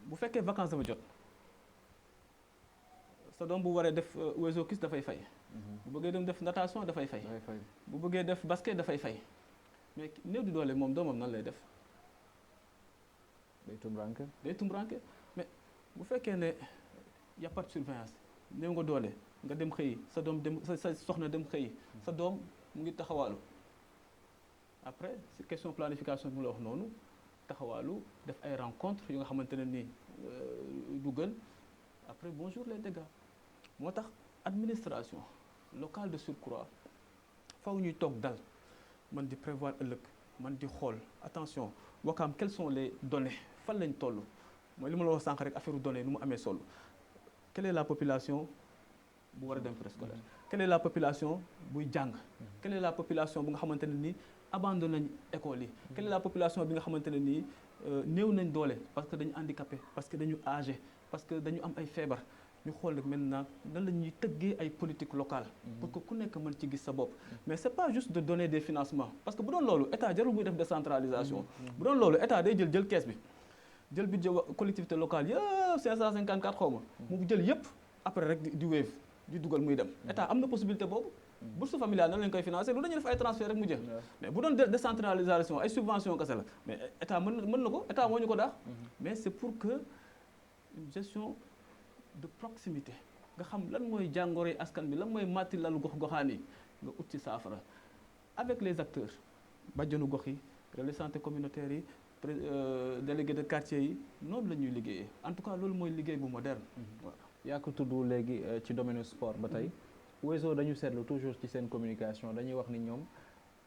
bu fekkee vacances dafa jot sa doom bu waree def Ouezo Kids dafay fay. bu bëggee dem def natation dafay fay. bu bëggee def basket dafay fay mais néew di doole moom doomam nan lay def. day tumranke mais bu fekkee ne y a pas de surveillance néew nga doole nga dem xëyi sa doom dem sa soxna dem xëyi sa doom mu ngi taxawaalu après c'est question planification bi mu la wax noonu taxawaalu def ay rencontres yu nga xamante ne nii du gën après bonjour les dégâts moo tax administration locale de surcroît faw ñuy toog dal man di prévoir ëllëg man di xool attention Wakaam quelles sont les données fan lañ toll mooy li ma la wax sànq rek affaire données nu mu amee solo quelle est la population bu war a dem préscolaire quelle est la population buy jàng quelle est la population bu nga xamante ne nii abandonné nañ école yi quelle est la population bi nga xamante ne nii néew nañ doole parce que dañu handicapé parce que dañu âgé parce que dañu am ay feebar ñu xool rek maintenant nan la ñuy tëggee ay politique locale pour que ku nekk mën ci gis sa bopp mais c'est pas juste de donner des financements parce que bu doon loolu état jarul muy def décentralisation bu doon loolu état day jël kees bi jël budget collectivité locale yëpp 554 xaw ma mu jël yëpp après rek di wéef di dugal muy dem état am na possibilité boobu bourse familiale nan lañ koy financer lu dañuy def ay transfert rek mu jeex mais bu doon décentralisation ay subvention kese la mais état mën na ko état moo ñu ko daax mais c'est pour que une gestion de proximité nga xam lan mooy jàngoroy askan bi lan mooy màtti lalu gox-goxaan yi nga ut ci saafara avec les acteurs bàjjanu gox yi relais santé communautaire yi délégué de quartier yi noonu la ñuy liggéeyee en tout cas loolu mooy liggéey bu moderne. waaw yaa ko tudd léegi ci domaine sport ba tey Wezo dañu seetlu toujours ci seen communication dañuy wax ni ñoom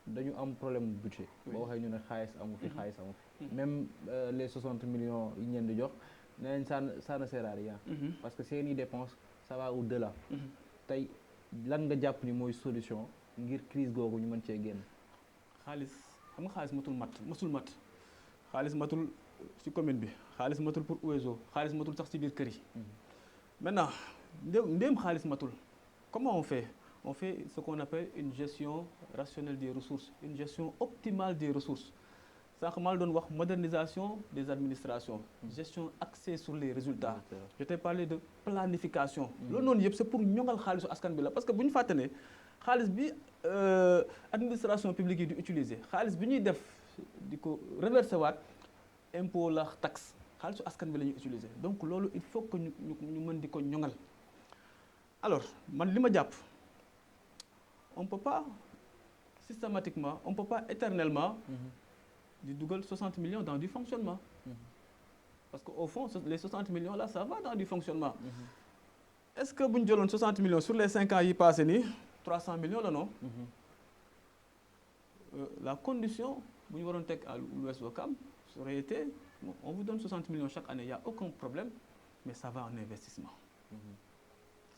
dañu am problème budget boo waxee ñu ne xaalis amu fi xaalis amu fi même les 60 millions yi ñu leen di jox nee nañ ça ne sert à rien parce que seeni dépense ça va au-delà tey lan nga jàpp ni mooy solution ngir crise googu ñu mën cee génn xaalis xam nga xaalis matul mat xaalis matul ci commune bi xaalis matul pour Wezo xaalis matul sax ci biir kër yi maintenant ndéem xaalis matul comment on fait ce qu'on appelle une gestion rationnelle des ressources une gestion optimale des ressources sànq maa la doon wax modernisation des administrations gestion axée sur les résultats je t'ai parlé de planification loolu noonu yëpp c'est pour ñoŋal xaalisu askan bi la parce que bu ñu fàtte ne xaalis bi administration publique yi di utiliser xaalis bi ñuy def di ko reverser waat impôt la taxe xaalisu askan bi la ñuy utiliser donc loolu il faut que ñu mën di ko ñoŋal alors man li ma jàpp on peut pas systématiquement on peut pas éternellement di dugal 60 millions dans du fonctionnement parce que au fond les 60 millions là ça va dans du fonctionnement est-ce que bu ñu jëloon 60 millions sur les 5 ans yi passé nii 300 millions la non la condition bu ñu waroon teg à l'Ouest Ouakam ça aurait été bon, on vous donne 60 millions chaque année il y a aucun problème mais ça va en investissement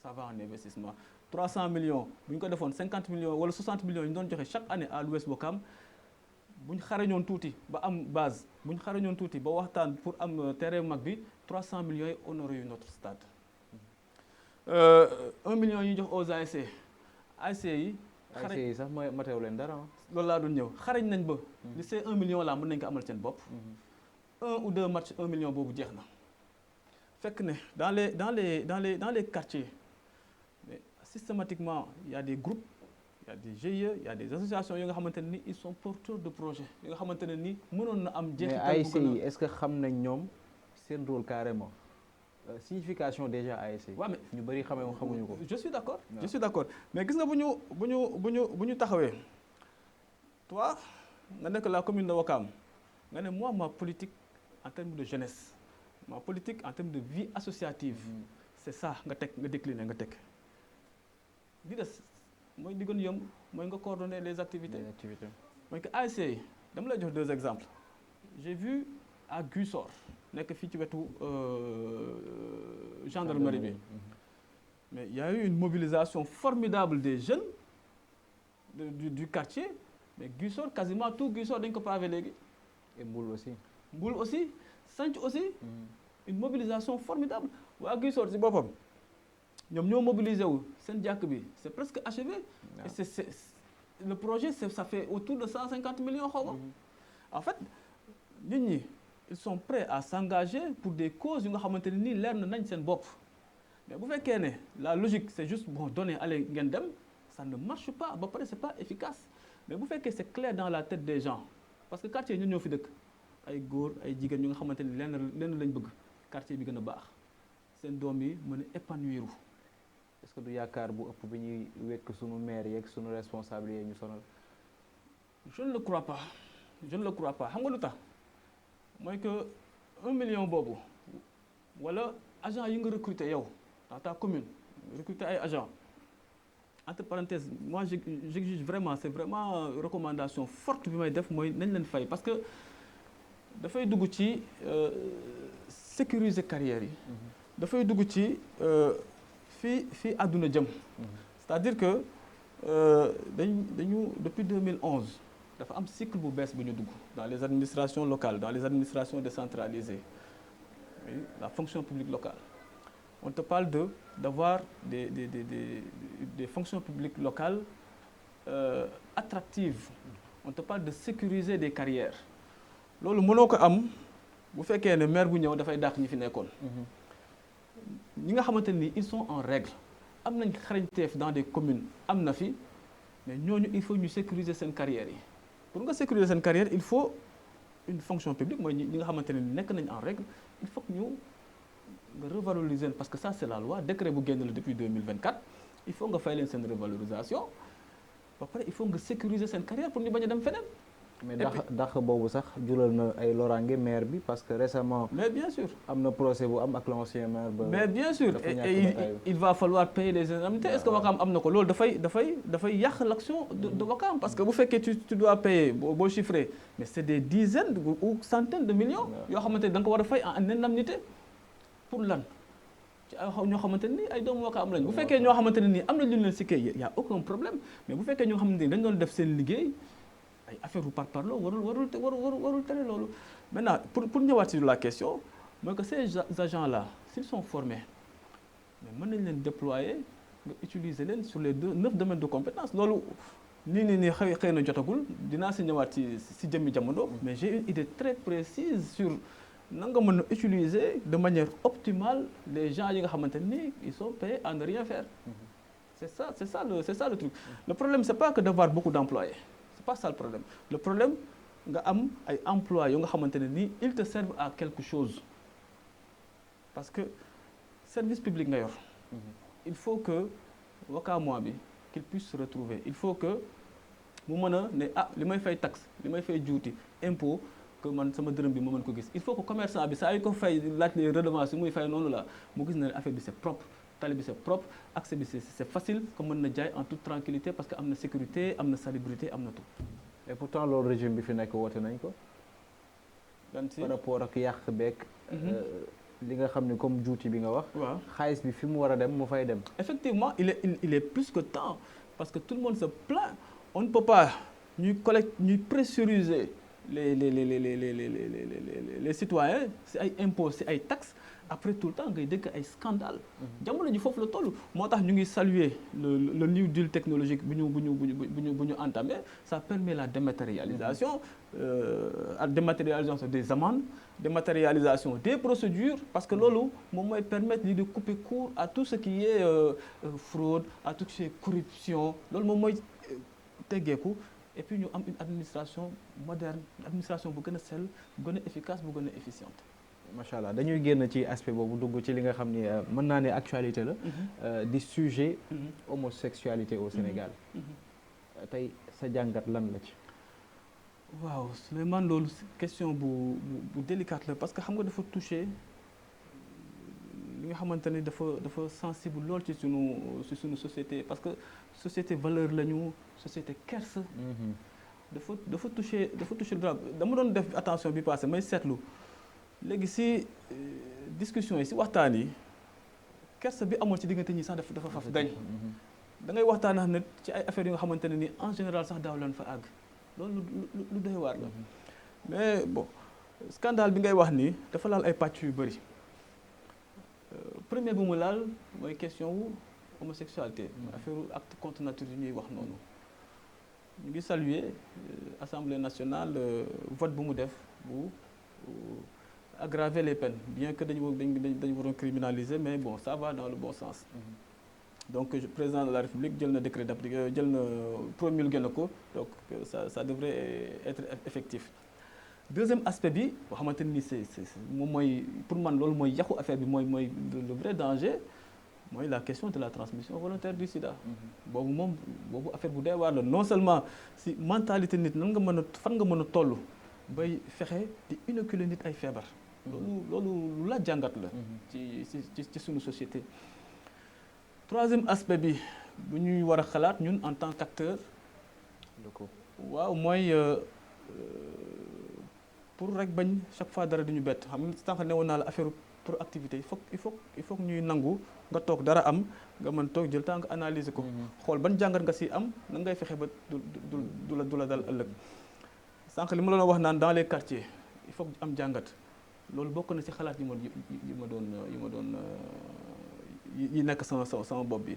ça va en investissement 300 millions bu ñu ko defoon 50 millions wala 60 millions ñu doon joxe chaque année à l'Ouest Ouakam bu ñu xarañoon tuuti ba am base bu ñu xarañoon tuuti ba waxtaan pour am terrain mag bi 300 millions yi on aurait eu notre stade 1 million yi jox aux ASC yi. ASC yi sax mooy mateew leen dara loolu laa doon ñëw xarañ nañ ba. li c'est 1 million là mën nañ ko amal seen bopp. 1 ou 2 matchs 1 million boobu jeex na fekk ne dans les quartiers mais systématiquement il y a des groupes. Il y a des GIE, il y a des associations yi nga xamante ne ni ils sont porteurs de projets yi nga xamante ne ni mënoon na am. jeexital mais ASC yi est-ce que xam nañ ñoom seen rôle carrément signification déjà ASC. waaw mais ñu bëri xamuñu ko. je suis d'accord je suis d'accord mais gis nga bu ñu taxawee toi nga nekk la commune de Ouakam nga ne moi ma politique en termes de jeunesse ma politique en termes de vie associative c'est ça nga décliner nga teg di des. mooy di gën yomb mooy nga coordonner les activités. mooy que ASC yi dama lay jox 2 exemples j'ai vu à Guissor nekk fii ci wetu gendarmerie bi mais il y a eu une mobilisation formidable des jeunes du quartier mais Guissor quasiment tout Guissor dañ ko pavé léegi. et Mboul aussi Santhie aussi. une mobilisation formidable waa Guissor ci boppam. ñoom ñoo mobilisé wu seen jàkk bi c'est presque achevé. et c'est le projet ça fait autour de 150 millions xaw ma. en fait nit ñi ils sont prêts à s'engager pour des causes yu nga xamante ne nii leer na nañ seen bopp mais bu fekkee ne la logique c'est juste bon donner allez ngeen dem ça ne marche pas ba pare c'est pas efficace mais bu fekkee c'est clair dans la tête des gens parce que quartier ñun ñoo fi dëkk ay góor ay jigéen ñu nga xamante ni lenn lañ bëgg quartier bi gën a baax seen doom yi mën a épanouir. est-ce que du yaakaar bu ëpp bi ñuy wekk sunu maire yeeg sunu responsable yi ñu sonal. je ne le crois pas xam nga lu tax mooy que 1 million boobu wala agent yi nga recruter yow dans ta commune recruter ay agents entre parenthèses moi j'exige vraiment c'est vraiment recommandation forte bi may def mooy nañ leen fay parce que dafay dugg ci sécuriser carrière yi. dafay dugg ci fii àdduna jëm. c'est-à-dire que dañu depuis 2011 dafa am cycle bu bees bu ñu dugg dans les administrations locales dans les administrations décentralisées la fonction publique locale. On te parle d'avoir des fonctions publiques locales attractives. On te parle de sécuriser des carrières. loolu mënoo ko am bu fekkee ne maire bu ñëw dafay dàq ñi fi nekkoon. ñi nga xamante ni ils sont en règle am nañ xarañteef dans des communes am na fi mais ñooñu il faut ñu sécuriser seen carrières yi pour nga sécuriser seen carrière il faut une fonction publique mooy ñi nga xamante ne nekk nañ en règle il faut que ñu nga revaloriser parce que ça c'est la loi décret bu génn la depuis 2024 il faut nga fay leen seen revalorisation ba pare il faut nga sécuriser seen carrière pour ñu bañ a dem feneen. mais dàq boobu sax jural na ay loraange maire bi parce que récemment. mais bien sûr am na procès bu am ak l'ancien maire ba. mais bien sûr et il va falloir payer les indemnités. Est-ce que Wakam am na ko loolu dafay yàq l'action de Wakam parce que bu fekkee tu dois payer boo chiffré mais c'est des dizaines ou centaines de millions. yoo xamante ne da nga ko war a fay en indemnité pour lan. ci ay ñoo xamante ne nii ay doomu Wakam lañ bu fekkee ñoo xamante ne nii am na lu leen si kay y a aucun problème mais bu fekkee ñoo xamante ne dañ doon def seen liggéey. ay affaire bu parparloo warul tere loolu maintenant pour ñëwaat sur la question mooy que ces agents là s'ils sont formés mais mën nañ leen déployer nga utiliser leen sur les 9 domaines de compétence loolu nii xëy na jotagul dinaa si ñëwaat si jëmmi jamono mais j'ai une idée très précise sur na nga mën a utiliser de manière optimale les gens yi nga xamante ni ils sont payés à ne rien faire c'est ça le truc le problème c'est pas que d'avoir beaucoup d'employés. C'est pas ça le problème. Le problème nga am ay emplois yoo nga xamante ne nii ils te servent à quelque chose parce que service public nga yor. Il faut que Wakamois bi qu'il puisse se retrouver il faut que mu mën a ne li may fay taxe li may fay juuti impôt que man sama dërëm bi ma mën ko gis il faut que commerçant bi saa yu ko fay laaj les redevances yi muy fay noonu la mu gis na ne affaire bi c'est propre. tali bi c'est propre accès bi c'est facile que mën na jaay en toute tranquillité parce que am na sécurité am na salubrité am na tout. et pourtant loolu régime bi fi nekk woote nañ ko. par rapport ak yàq beeg. li nga xam ne comme juuti bi nga wax. waaw xaalis bi fi mu war a dem mu fay dem. effectivement il est plus que temps parce que tout le monde se plaint on ne peut pas ñuy pressuriser les citoyens si ay impôts si ay taxes. Après tout le temps ngay dégg ay scandale jamono ji foofu la toll moo tax ñu ngi saluer le new deal technologique bu ñu entamé ça permet la dématérialisation des amendes dématérialisation des procédures parce que loolu moom mooy permettre li de couper court à tout ce qui est fraude à tout ce qui est corruption loolu moom mooy teggeeku et puis ñu am une administration moderne administration bu gën a sell bu gën a efficace bu gën a efficiente. macha allah dañuy génn ci aspect boobu dugg ci li nga xam ni mën naa ne actualité la. di sujet homosexualité au Sénégal. tey sa jàngat lan la ci. waaw Souleymane loolu question bu délicate la parce que xam nga dafa toucher li nga xamante ne dafa sensible lool ci sunu société parce que société valeur lañu société kersa. dafa toucher grave dama doon def attention bi passé may seetlu. léegi si discussion yi si waxtaan yi kersa bi amoon ci diggante ñi sax dafa faf dañ da ngay waxtaan ak nit ci ay affaires yi nga xamante ne ni en général sax daaw leen fa àgg loolu lu doy waar la mais bon scandale bi ngay wax ni dafa laal ay pàcc yu bëri premier bu mu laal mooy question wu homosexualité affaire acte contre nature yi ñuy wax noonu ñu ngi saluer Assemblée nationale vote bu mu def bu aggraver les peines bien que dañu waroon criminaliser mais bon ça va dans le bon sens. Donc le président de la République jël na décret d'application jël na promulgué na ko donc ça devrait être effectif. Deuxième aspect bi boo xamante ni c'est moom mooy pour man loolu mooy yàqu affaire bi mooy le vrai danger mooy la question de la transmission volontaire du sida. boobu affaire bu doy waar la non seulement si mentalité nit nan nga mën a fan nga mën a toll bay fexe di inoculer nit ay feebar. loolu lu la jàngat la. ci sunu société. Troisième aspect bi bu ñuy war a xalaat ñun en tant qu'acteur waaw mooy pour rek bañ chaque fois dara duñu bett xam nga sànq ne woon naa la affaire proactivité il faut ñuy nangu nga toog dara am nga mën toog jël temps nga analyser ko xool ban jàngat nga si am nan ngay fexe ba du la dal ëllëg sànq li ma la wax naan dans les quartiers il faut am jàngat loolu bokk na si xalaat yi ma doon yi nekk sama bopp bi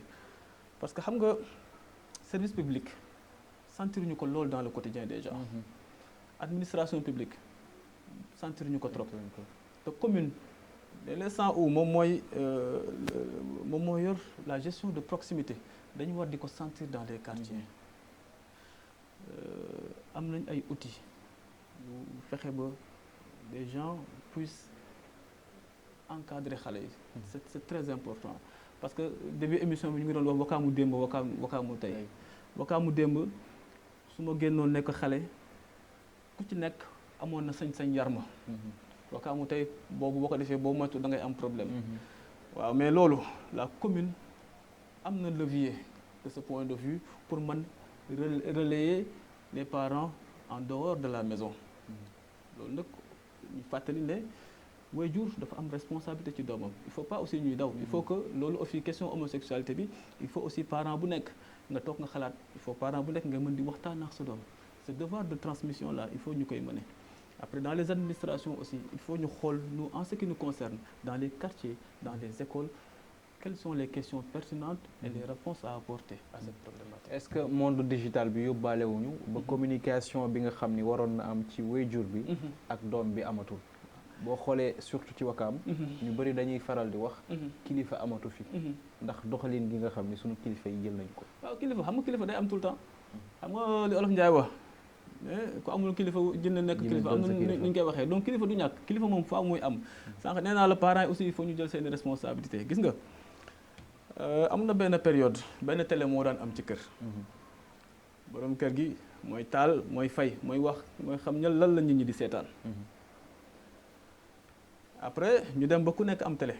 parce que xam nga service public sentiruñu ko loolu dans le quotidien déjà administration publique sentiruñu ko trop te commune dès l'instant où moom mooy yor la gestion de proximité dañu war di ko sentir dans les quartiers am nañ ay outils yu fexe ba les gens puissent encadrer xale yi c'est très important parce que début émission bi ñu ngi doon wax wakaamu démb wakaamu tey wakaamu démb su ma génnoon nekk xale ku ci nekk amoon na sañ-sañ yar ma wakaamu tey boo ko defee boo moytu da ngay am problème waaw mais loolu la commune am na levier de ce point de vue pour man relayer les parents en dehors de la maison loolu nag ñu fàttali ne waajur dafa am responsabilité ci doomam il faut pas aussi ñuy daw il faut que loolu aussi question homosexualité bi il faut aussi parent bu nekk nga toog nga xalaat il faut parent bu nekk nga mën di waxtaan ak sa doom ce devoir de transmission là il faut ñu koy mener après dans les administrations aussi il faut ñu xool nous en ce qui nous concerne dans les quartiers dans les écoles quelles sont les questions pertinentes et les réponses à apporter à cette problématique. Est-ce que monde digital bi yóbbaale wuñu ba communication bi nga xam ni waroon na am ci waajur bi ak doom bi amatul boo xoolee surtout ci Wakaam ñu bëri dañuy faral di wax kilifa amatu fi ndax doxalin gi nga xam ni sunu kilifa yi jël nañ ko waaw kilifa xam nga kilifa day am tout le temps xam nga li Olof Njaay wax ku amul kilifa jënd nekk kilifa am na ni ñu koy waxee donc kilifa du ñàkk kilifa moom faa muy am sànq nee naa la parents yi aussi il faut ñu jël seeni responsabilité gis nga am na benn période benn télé moo daan am ci kër borom kër gi mooy taal mooy fay mooy wax mooy xam ñal lan la nit ñi di seetaan après ñu dem ba ku nekk am télé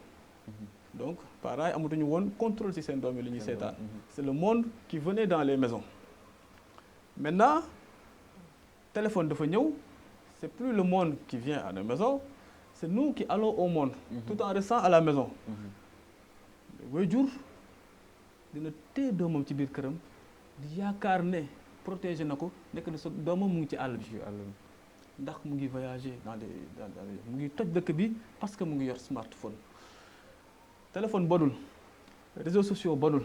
donc parents yi amatuñu woon contrôle ci seen doom yi li ñuy seetaan c'est le monde qui venait dans les maisons maintenant téléphone dafa ñëw c'est plus le monde qui vient à la maison c'est nous qui allons au monde tout en restant à la maison waajur dina téye doomam ci biir këram di yaakaar ne protéger na ko nekk na sa doomam mu ngi ci àll bi ndax mu ngi voyager dans mu ngi toj dëkk bi parce que mu ngi yor smartphone téléphone bonul réseaux sociaux bonul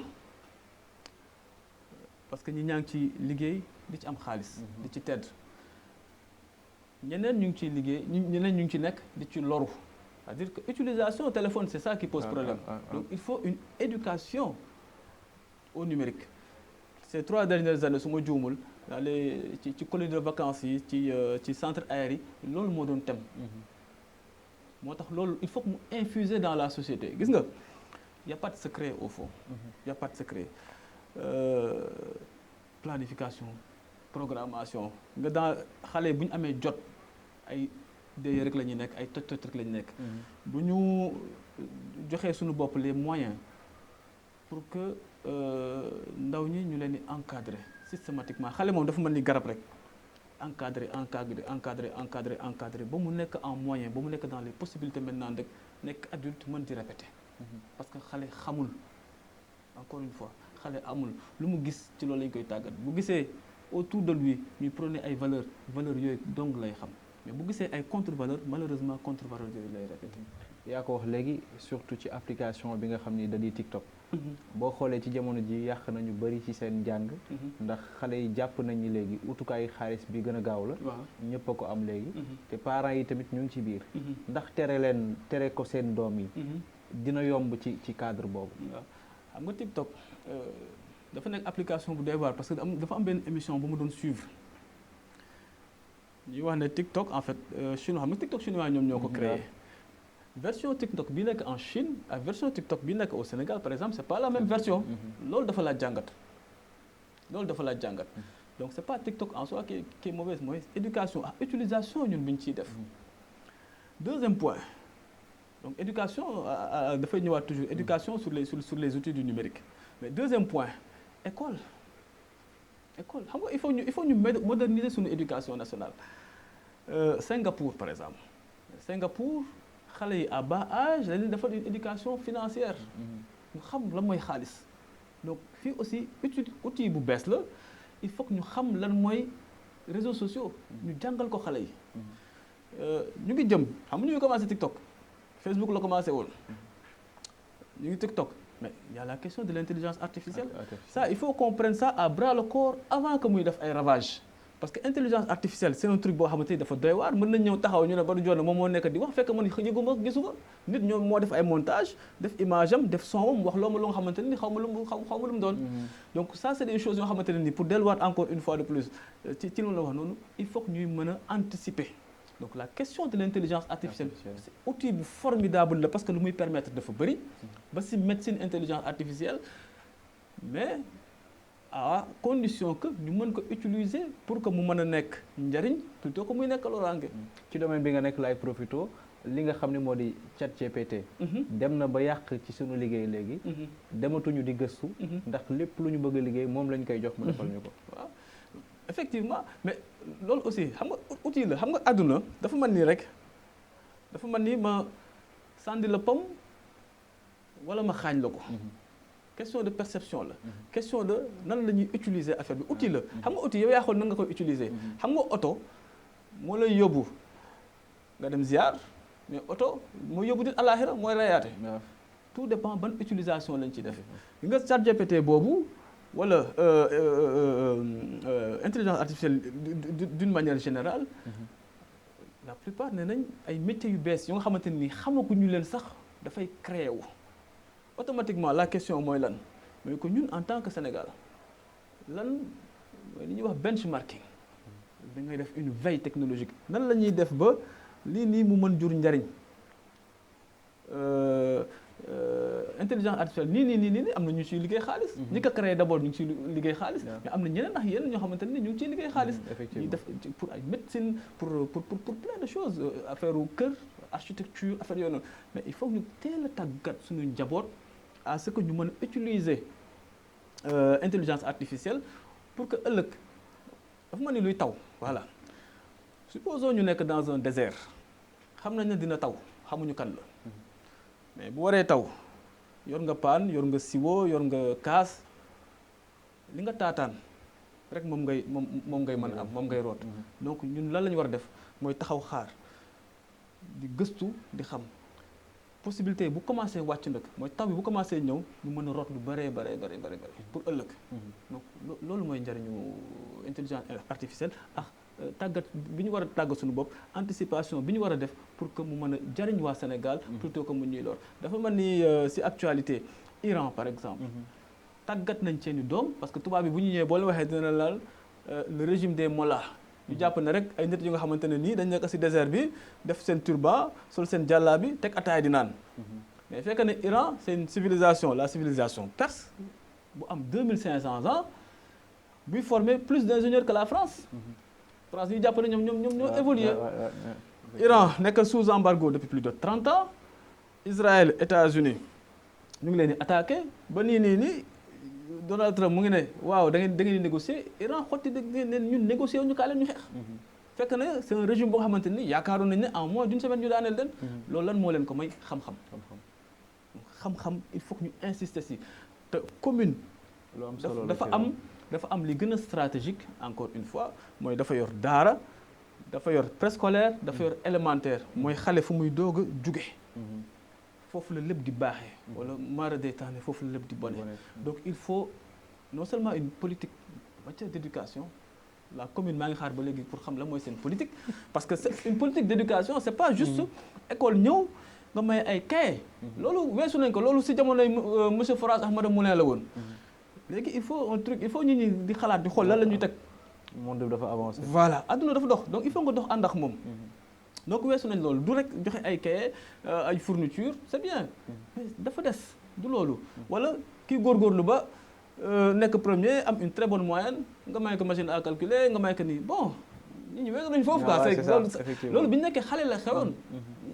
parce que ñi ñaa ngi ci liggéey di ci am xaalis di ci tedd ñeneen ñu ngi ciy liggéey ñeneen ñu ngi ci nekk di ci loru c'est-à-dire que utilisation téléphone c'est ça qui pose problème donc il faut une éducation au numérique ces 3 dernières années su ma juumul dans les ci colonie de vacances yi ci centre aéré yi loolu moo doon thème moo tax loolu il faut que mu infuser dans la société gis nga y a pas de secret au fond y a pas de secret planification programmation nga dans xale bu ñu amee jot ay déye rek la ñuy nekk ay toj rek la ñu nekk bu ñu joxee suñu bopp les moyens pour que ndaw ñi ñu leen di encadrer systématiquement xale moom dafa mel ni garab rek encadrer ba mu nekk en moyen ba mu nekk dans les possibilités maintenant rek nekk adulte mën di répéter parce que xale xamul encore une fois xale amul lu mu gis ci loolu lañ koy tàggat bu gisee autour de lui ñuy prôner ay valeurs yooyu dong lay xam mais bu gisee ay contre-valeurs malheureusement contre-valeurs yooyu lay répéter. yaa ko wax léegi surtout ci application bi nga xam ni da di TikTok. boo xoolee ci jamono ji yàq nañu bëri ci seen njàng. ndax xale yi jàpp nañ ni léegi utukaayu xaalis bi gën a gaaw la. ñëpp a ko am léegi. te parents yi tamit ñu ngi ci biir. ndax tere ko seen doom yi. dina yomb ci cadre boobu. waaw xam nga TikTok dafa nekk application bu doy waar parce que dafa am benn émission bu ma doon suivre. ñuy wax ne TikTok en fait chinois xam nga TikTok chinois ñoom ñoo ko créé. version TikTok bi nekk en Chine ak version TikTok bi nekk au Sénégal par exemple c'est pas la même version. loolu dafa laaj jàngat. donc c'est pas TikTok en soi qui est mauvaise mooy éducation ak utilisation ñun bi ñu ciy def. deuxième point donc éducation dafay ñëwaat toujours éducation sur les outils du numérique mais deuxième point école xam nga il faut ñu moderniser suñu éducation nationale. Singapour par exemple Singapour xale yi à bas âge dañuy defar une éducation financière. ñu xam lan mooy xaalis. donc fii aussi outil bu bees la il faut que ñu xam lan mooy réseaux sociaux. ñu jàngal ko xale yi. ñu ngi jëm xam nga ñu ngi commencé TikTok Facebook la commencé woon. ñu ngi TikTok mais il y a la question de l'intelligence artificielle. Ça il faut qu'on prenne ça à bras le corps avant que muy def ay ravages. parce que intelligence artificielle c'est un truc boo xamante ni dafa doy waar mën nañ ñëw taxaw ñu ne Badou Ndione moom moo nekk di wax fekk man yëguma gisuma nit ñoom moo def ay montage def image am def son am wax loo ma lu nga xamante ni xaw ma lu mu doon. donc ça c'est des choses yoo xamante ne ni pour delluwaat encore une fois de plus ci loolu la wax noonu il faut que ñuy mën a anticiper. donc la question de l'intelligence artificielle c'est outil bu formidable la parce que lu muy permettre dafa bëri ba si médecine intelligence artificielle mais à condition que ñu mën ko utiliser pour que mu mën a nekk njariñ plutôt que muy nekk loraange. ci domaine bi nga nekk laay profito li nga xam ne moo di ChatGPT dem na ba yàq ci sunu liggéey léegi dematuñu di gëstu ndax lépp lu ñu bëgg a liggéey moom lañ koy jox mu defal ñu ko. waaw effectivement mais loolu aussi xam nga outil la xam nga àdduna dafa mën nii rek dafa mën ni ma sànni la pomme wala ma xaañ la ko. question de perception la. question de nan la ñuy utiliser affaire bi outil la. xam nga outil yow yaa xool nan nga koy utiliser. xam nga oto moo lay yóbbu nga dem ziar mais oto moo yóbbu nit àllaaxira mooy reyaate. tout dépend ban utilisation lañ ci def. nga ChatGPT boobu wala intelligence artificielle d'une manière générale. la plupart nee nañ ay métiers yu bees yoo nga xamante ni xamaguñu leen sax dafay créer wu. automatiquement la question mooy lan mooy que ñun en tant que Sénégal lan mooy li ñuy wax benchmarking da ngay def une veille technologique nan la ñuy def ba lii nii mu mën jur njariñ intelligence artificielle nii am na ñu ciy liggéey xaalis. ñi ko créé d'abord ñu ngi ciy liggéey xaalis. mais am na ñeneen ak yeneen ñoo xamante ne ñu ngi ciy liggéey xaalis. ñu def pour ay médecine pour plein de choses affaire u kër architecture affaire yooyu noonu mais il faut que ñu teel a tàggat suñu njaboot. à ce que ñu mën a utiliser intelligence artificielle pour que ëllëg dafa mel ni luy taw voilà supposons ñu nekk dans un désert xam nañ ne dina taw xamuñu kan la mais bu waree taw yor nga paan yor nga siwo yor nga kaas li nga taataan rek moom ngay mën a am moom ngay root donc ñun lan la ñu war a def mooy taxaw xaar di gëstu di xam possibilité bu commencé wàcc nag mooy taw bi bu commencé ñëw ñu mën a root lu bëree pour ëllëg. donc loolu mooy njëriñu intelligence artificielle ak tàggat bi ñu war a tàggat suñu bopp anticipation bi ñu war a def pour que mu mën a jëriñ waa Sénégal. plutôt que mu ñuy lor dafa mel ni si actualité Iran par exemple. tàggat nañ seeni doom parce que tubaab bi bu ñu ñëwee boo leen waxee dina laal le régime des mollahs. ñu jàpp ne rek ay nit yu nga xamante ne nii dañ nekk ci désert bi def seen turban sol seen jàllaa bi teg ataaya di naan mais fekk ne Iran c'est une civilisation la civilisation perse bu am 2500 ans buy former plus d'ingénieurs que la France. France ñu jàpp ne ñoom ñoo évolué. Iran nekk sous embargo depuis plus de 30 ans Israël États-Unis ñu ngi leen di attaqué ba nii Donald Trump mu ngi ne waaw da ngeen di négocier Iran xotti ne ñun négocier wu ñu kaa leen ñu xeex. fekk na c'est un régime boo xamante ni yaakaaroon nañ ne en moins d'une semaine ñu daaneel leen. loolu lan moo leen ko may xam-xam. xam-xam il faut que ñu insister si te commune. dafa am li gën a stratégique encore une fois mooy dafa yor daara dafa yor préscolaire dafa yor élémentaire mooy xale fu muy doog a juge. foofu la lépp di baaxee wala mara day tax ne foofu la lépp di bone donc il faut non seulement une politique en matière d'éducation la commune maa ngi xaar ba léegi pour xam la mooy seen politique parce que c'est une politique d'éducation c'est pas juste école ñëw nga may ay cahier loolu weesu nañ ko loolu si jamonoy monsieur Forage Ahmada Moulin la woon léegi il faut un truc il faut ñu ñi di xalaat di xool lan la ñuy teg monde bi dafa avancé voilà adduna dafa dox donc il faut nga dox ànd ak moom donc weesu nañ loolu du rek joxe ay cahier ay fourniture c'est bien mais dafa des du loolu wala kii góorgóorlu ba nekk premier am une très bonne moyenne nga may ko machine à calculer nga may ko nii bon nit ñi weesu nañ foofu quoi c'est loolu bi ñu nekkee xale la xewoon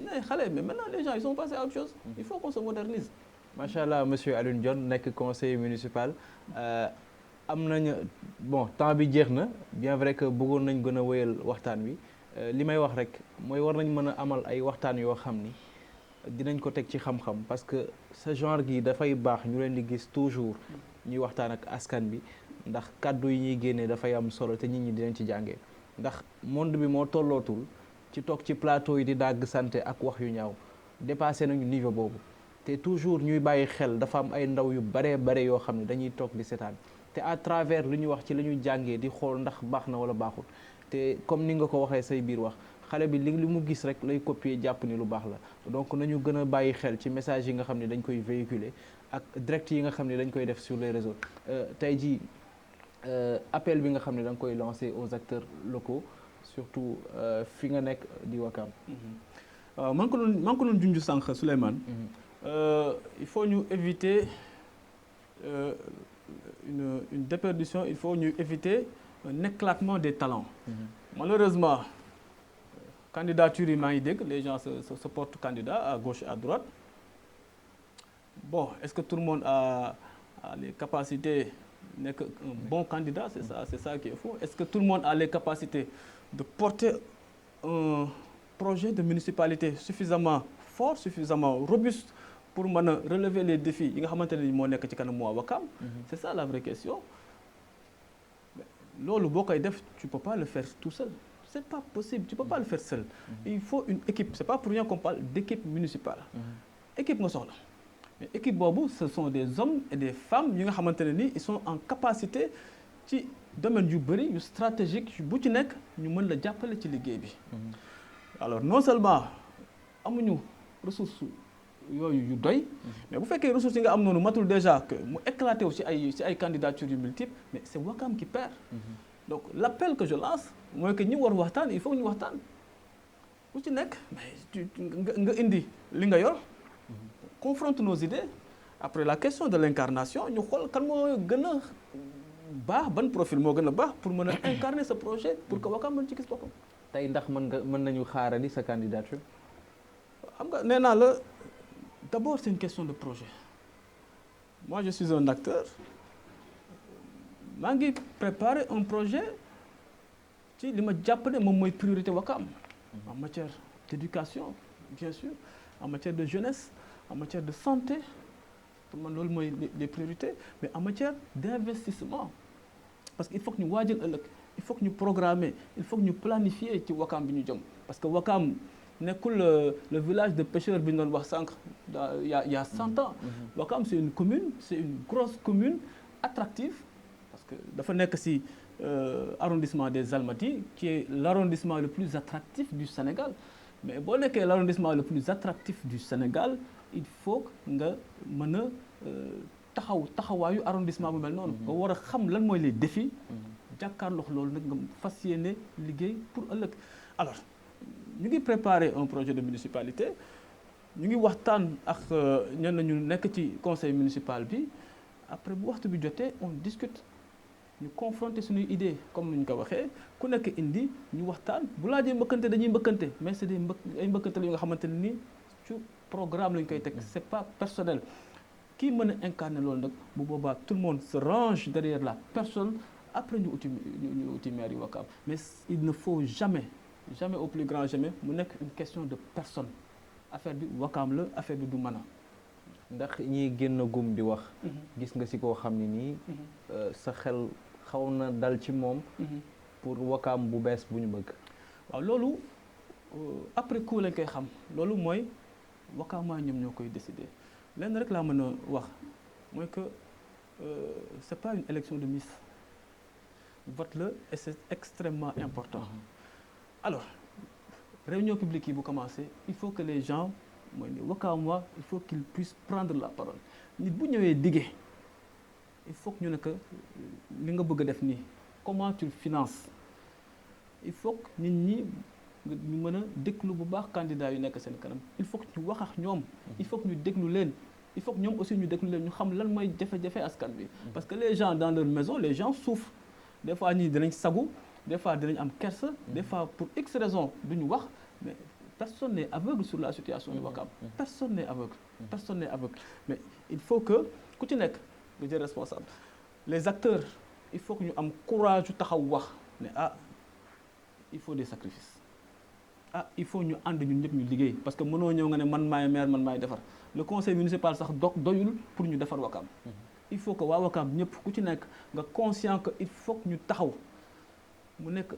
ne xale mais maintenant les gens ils sont passés à autre chose il faut qu'on se modernise. Macha Allah monsieur Alioune Ndione nekk conseiller municipal am nañ bon temps bi jeex na bien vrai que bëggoon nañ gën a wéyal waxtaan wi li may wax rek mooy war nañ mën a amal ay waxtaan yoo xam ni dinañ ko teg ci xam-xam parce que ce genre gi dafay baax ñu leen di gis toujours ñuy waxtaan ak askan bi ndax kàddu yi ñuy génnee dafay am solo te nit ñi dinañ ci jàngee ndax monde bi moo tollootul ci toog ci plateau yi di dàgg santé ak wax yu ñaaw dépassé nañu niveau boobu te toujours ñuy bàyyi xel dafa am ay ndaw yu baree bare yoo xam ne dañuy toog di seetaan te à travers li ñuy wax ci la ñuy jàngee di xool ndax baax na wala baaxul te comme ni nga ko waxee say biir wax xale bi li mu gis rek lay copier jàpp ni lu baax la donc nañu gën a bàyyi xel ci message yi nga xam ne dañ koy véhiculer ak direct yi nga xam ne dañ koy def sur les réseaux tey jii appel bi nga xam ne da nga koy lancer aux acteurs locaux surtout fi nga nekk di Wakam. waaw man ko doon junj sànq Souleymane. Il faut ñu éviter une déperdition, il faut ñu éviter un éclatement des talents. Malheureusement candidature yi maa ngi dégg les gens se portent candidats à gauche et à droite. Bon, est-ce que tout le monde a les capacités nekk un bon candidat? C'est ça qui est faux. Est-ce que tout le monde a les capacités de porter un projet de municipalité suffisamment fort, suffisamment robuste pour mën a relever les défis yi nga xamante ne moo nekk ci kanam moo Wakam? C'est ça la vraie question. Loolu boo koy def, tu peux pas le faire tout seul. C'est pas possible, tu peux pas le faire seul. Il faut une équipe. C'est pas pour rien qu'on parle d'équipe municipale. Équipe nga soxla. Mais équipe boobu, ce sont des hommes et des femmes yi nga xamante ne ni ils sont en capacité ci domaine yu bëri yu stratégique bu ci nekk ñu mën la jàppale ci liggéey bi. Alors non seulement amuñu ressources yooyu yu doy, mais bu fekkee ressources yi nga am noonu matul déjà que mu éclaté wu ci ay candidatures yu multiples, mais c'est Wakam qui perd. Donc l'appel que je lance mooy que ñi war waxtaan il faut ñu waxtaan bu ci nekk mais nga indi li nga yor. Confronte nos idées. Après la question de l'incarnation ñu xool kan moo gën a baax ban profil moo gën a baax pour mën a incarner ce projet pour que Wakam mën ci gis boppam. tey ndax mën nañu xaarandi sa candidature. xam nga nee naa la d'abord c'est une question de projet. Moi je suis un acteur maa ngi préparer un projet ci li ma jàpp ne moom mooy priorité Wakam en matière d'éducation bien sûr, en matière de jeunesse, en matière de santé, pour man loolu mooy les priorités, mais en matière d'investissement parce que il faut que ñu waajal ëllëg, il faut que ñu programmer, il faut que ñu planifier ci Wakam bi ñu jëm parce que Wakam nekkul le village de pêcheurs bi ñu doon wax sànq il y a 100 ans. Wakam c'est une commune, c'est une grosse commune attractive parce que dafa nekk ci arrondissement des Almadies qui est l'arrondissement le plus attractif du Sénégal. Mais boo nekkee l'arrondissement le plus attractif du Sénégal il faut nga mën a taxawaayu arrondissement bu mel noonu. nga war a xam lan mooy les défis. jàkkaarloo loolu nag nga fas yéene liggéey pour ëllëg. Alors ñu ngi préparer un projet de municipalité ñu ngi waxtaan ak ñenn ñu nekk ci conseil municipal bi après bu waxtu bi jotee on discute. ñu confronter suñuy idée comme ni ñu ko waxee ku nekk indi ñu waxtaan bu laajee mbëkkante dañuy mbëkkante mais c'est ay mbëkkante la yu nga xamante ne ni ci programme lañ koy teg c'est pas personnel kii mën a incarner loolu nag bu boobaa tout le monde se range derrière la personne après ñu uti maire yi Wakam mais il ne faut jamais au plus grand jamais mu nekk une question de personne affaire bi Wakam la affaire bi du mën a ndax ñiy génn gum di wax gis nga ci koo xam ne nii sa xel xaw na dal ci moom pour Wakam bu bees bu ñu bëgg. waaw loolu après coup lañ koy xam loolu mooy Wakam ñoom ñoo koy décider lenn rek laa mën a wax mooy que c'est pas une élection de Miss vote la et c'est extrêmement important. Alors réunion publique yi bu commencer il faut que les gens mooy ne Wakam il faut qu'ils puissent prendre la parole nit bu ñëwee diggee il faut que ñu ne que li nga bëgg a def nii comment tu le finances il faut que nit ñi ñu mën a déglu bu baax candidat yu nekk seen kanam il faut que ñu wax ak ñoom il faut que ñu déglu leen il faut que ñoom aussi ñu déglu leen ñu xam lan mooy jafe-jafe askan bi parce que les gens dans leur maison les gens souffrent des fois ñii dinañ sagu des fois dinañ am kersa des fois pour X raison duñu wax mais personne n'est aveugle sur la situation de Wakam personne n'est aveugle mais il faut que ku ci nekk nga jël responsable les acteurs il faut que ñu am courage yu taxaw wax ne il faut des sacrifices il faut ñu ànd ñun ñëpp ñu liggéey parce que mënoo ñëw nga ne man maay maire man maay defar le conseil municipal sax doyul pour ñu defar Ouakam il faut que waa Ouakam ñëpp ku ci nekk nga conscient que il faut que ñu taxaw mu nekk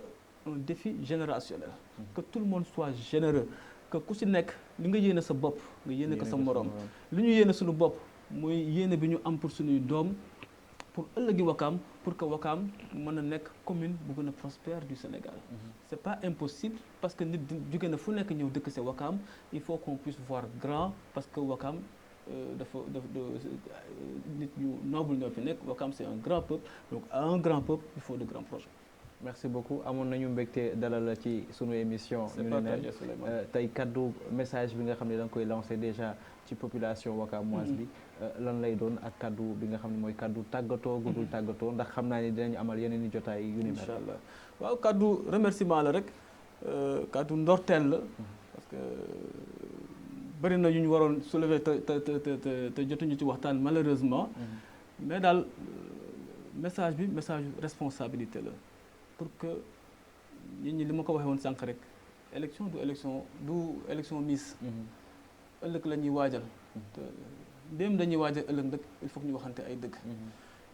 un défi générationnel que tout le monde soit généreux que ku ci nekk li nga yéene sa bopp nga yéene ko sa moroom li ñu yéene suñu bopp mooy yéene bi ñu am pour suñuy doom pour ëllëgi Ouakam pour que Ouakam mën a nekk commune bu gën a prospère du Sénégal c'est pas impossible parce que nit jóge na fu nekk ñëw dëkk ci Ouakam il faut qu'on puisse voir grand parce que Ouakam dafa nit ñu noble ñoo fi nekk Ouakam c'est un grand peuple donc à un grand peuple il faut de grands projets. merci beaucoup amoon nañu mbégte dalal ci sunu émission ñu ne neen tey kaddu message bi nga xam ne da nga koy lancer déjà ci population wakamoise bi lan lay doon ak kaddu bi nga xam ne mooy kaddu tàggatoo guddul tàggatoo ndax xam naa ni dinañu amal yeneen i jotaay yu ni mel. incha allah waaw kaddu remerciement la rek kaddu ndorteel la parce que bëri na yu ñu waroon soulever te jotuñu ci waxtaan malheureusement mais daal message bi message responsabilité la pour que nit ñi li ma ko waxee woon sànq rek élection du élection Miss ëllëg la ñuy waajal te ndéem dañuy waajal ëllëg nag il faut que ñu waxante ay dëgg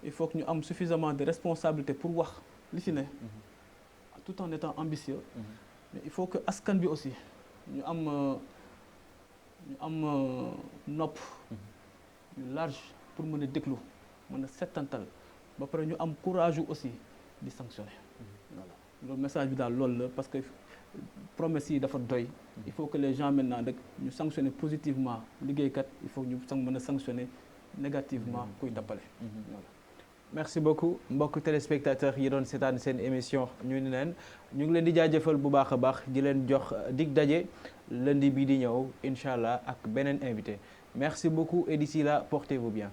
il faut que ñu am suffisamment de responsabilité pour wax li fi ne tout en étant ambitieux mais il faut que askan bi aussi ñu am nopp yu large pour mën a déglu mën a settantal ba pare ñu am courage aussi di sanctionner voilà loolu message bi daal loolu la parce que promesse yi dafa doy il faut que les gens maintenant rek ñu sanctionner positivement liggéeykat il faut ñu mën a sanctionner négativement kuy tappale voilà. merci beaucoup mbokk téléspectateurs yi doon seetaan seen émission ñu ni neen ñu ngi leen di jaajëfal bu baax a baax di leen jox dig daje lundi bii di ñëw incha allah ak beneen invité merci beaucoup et d'ici là portez-vous bien.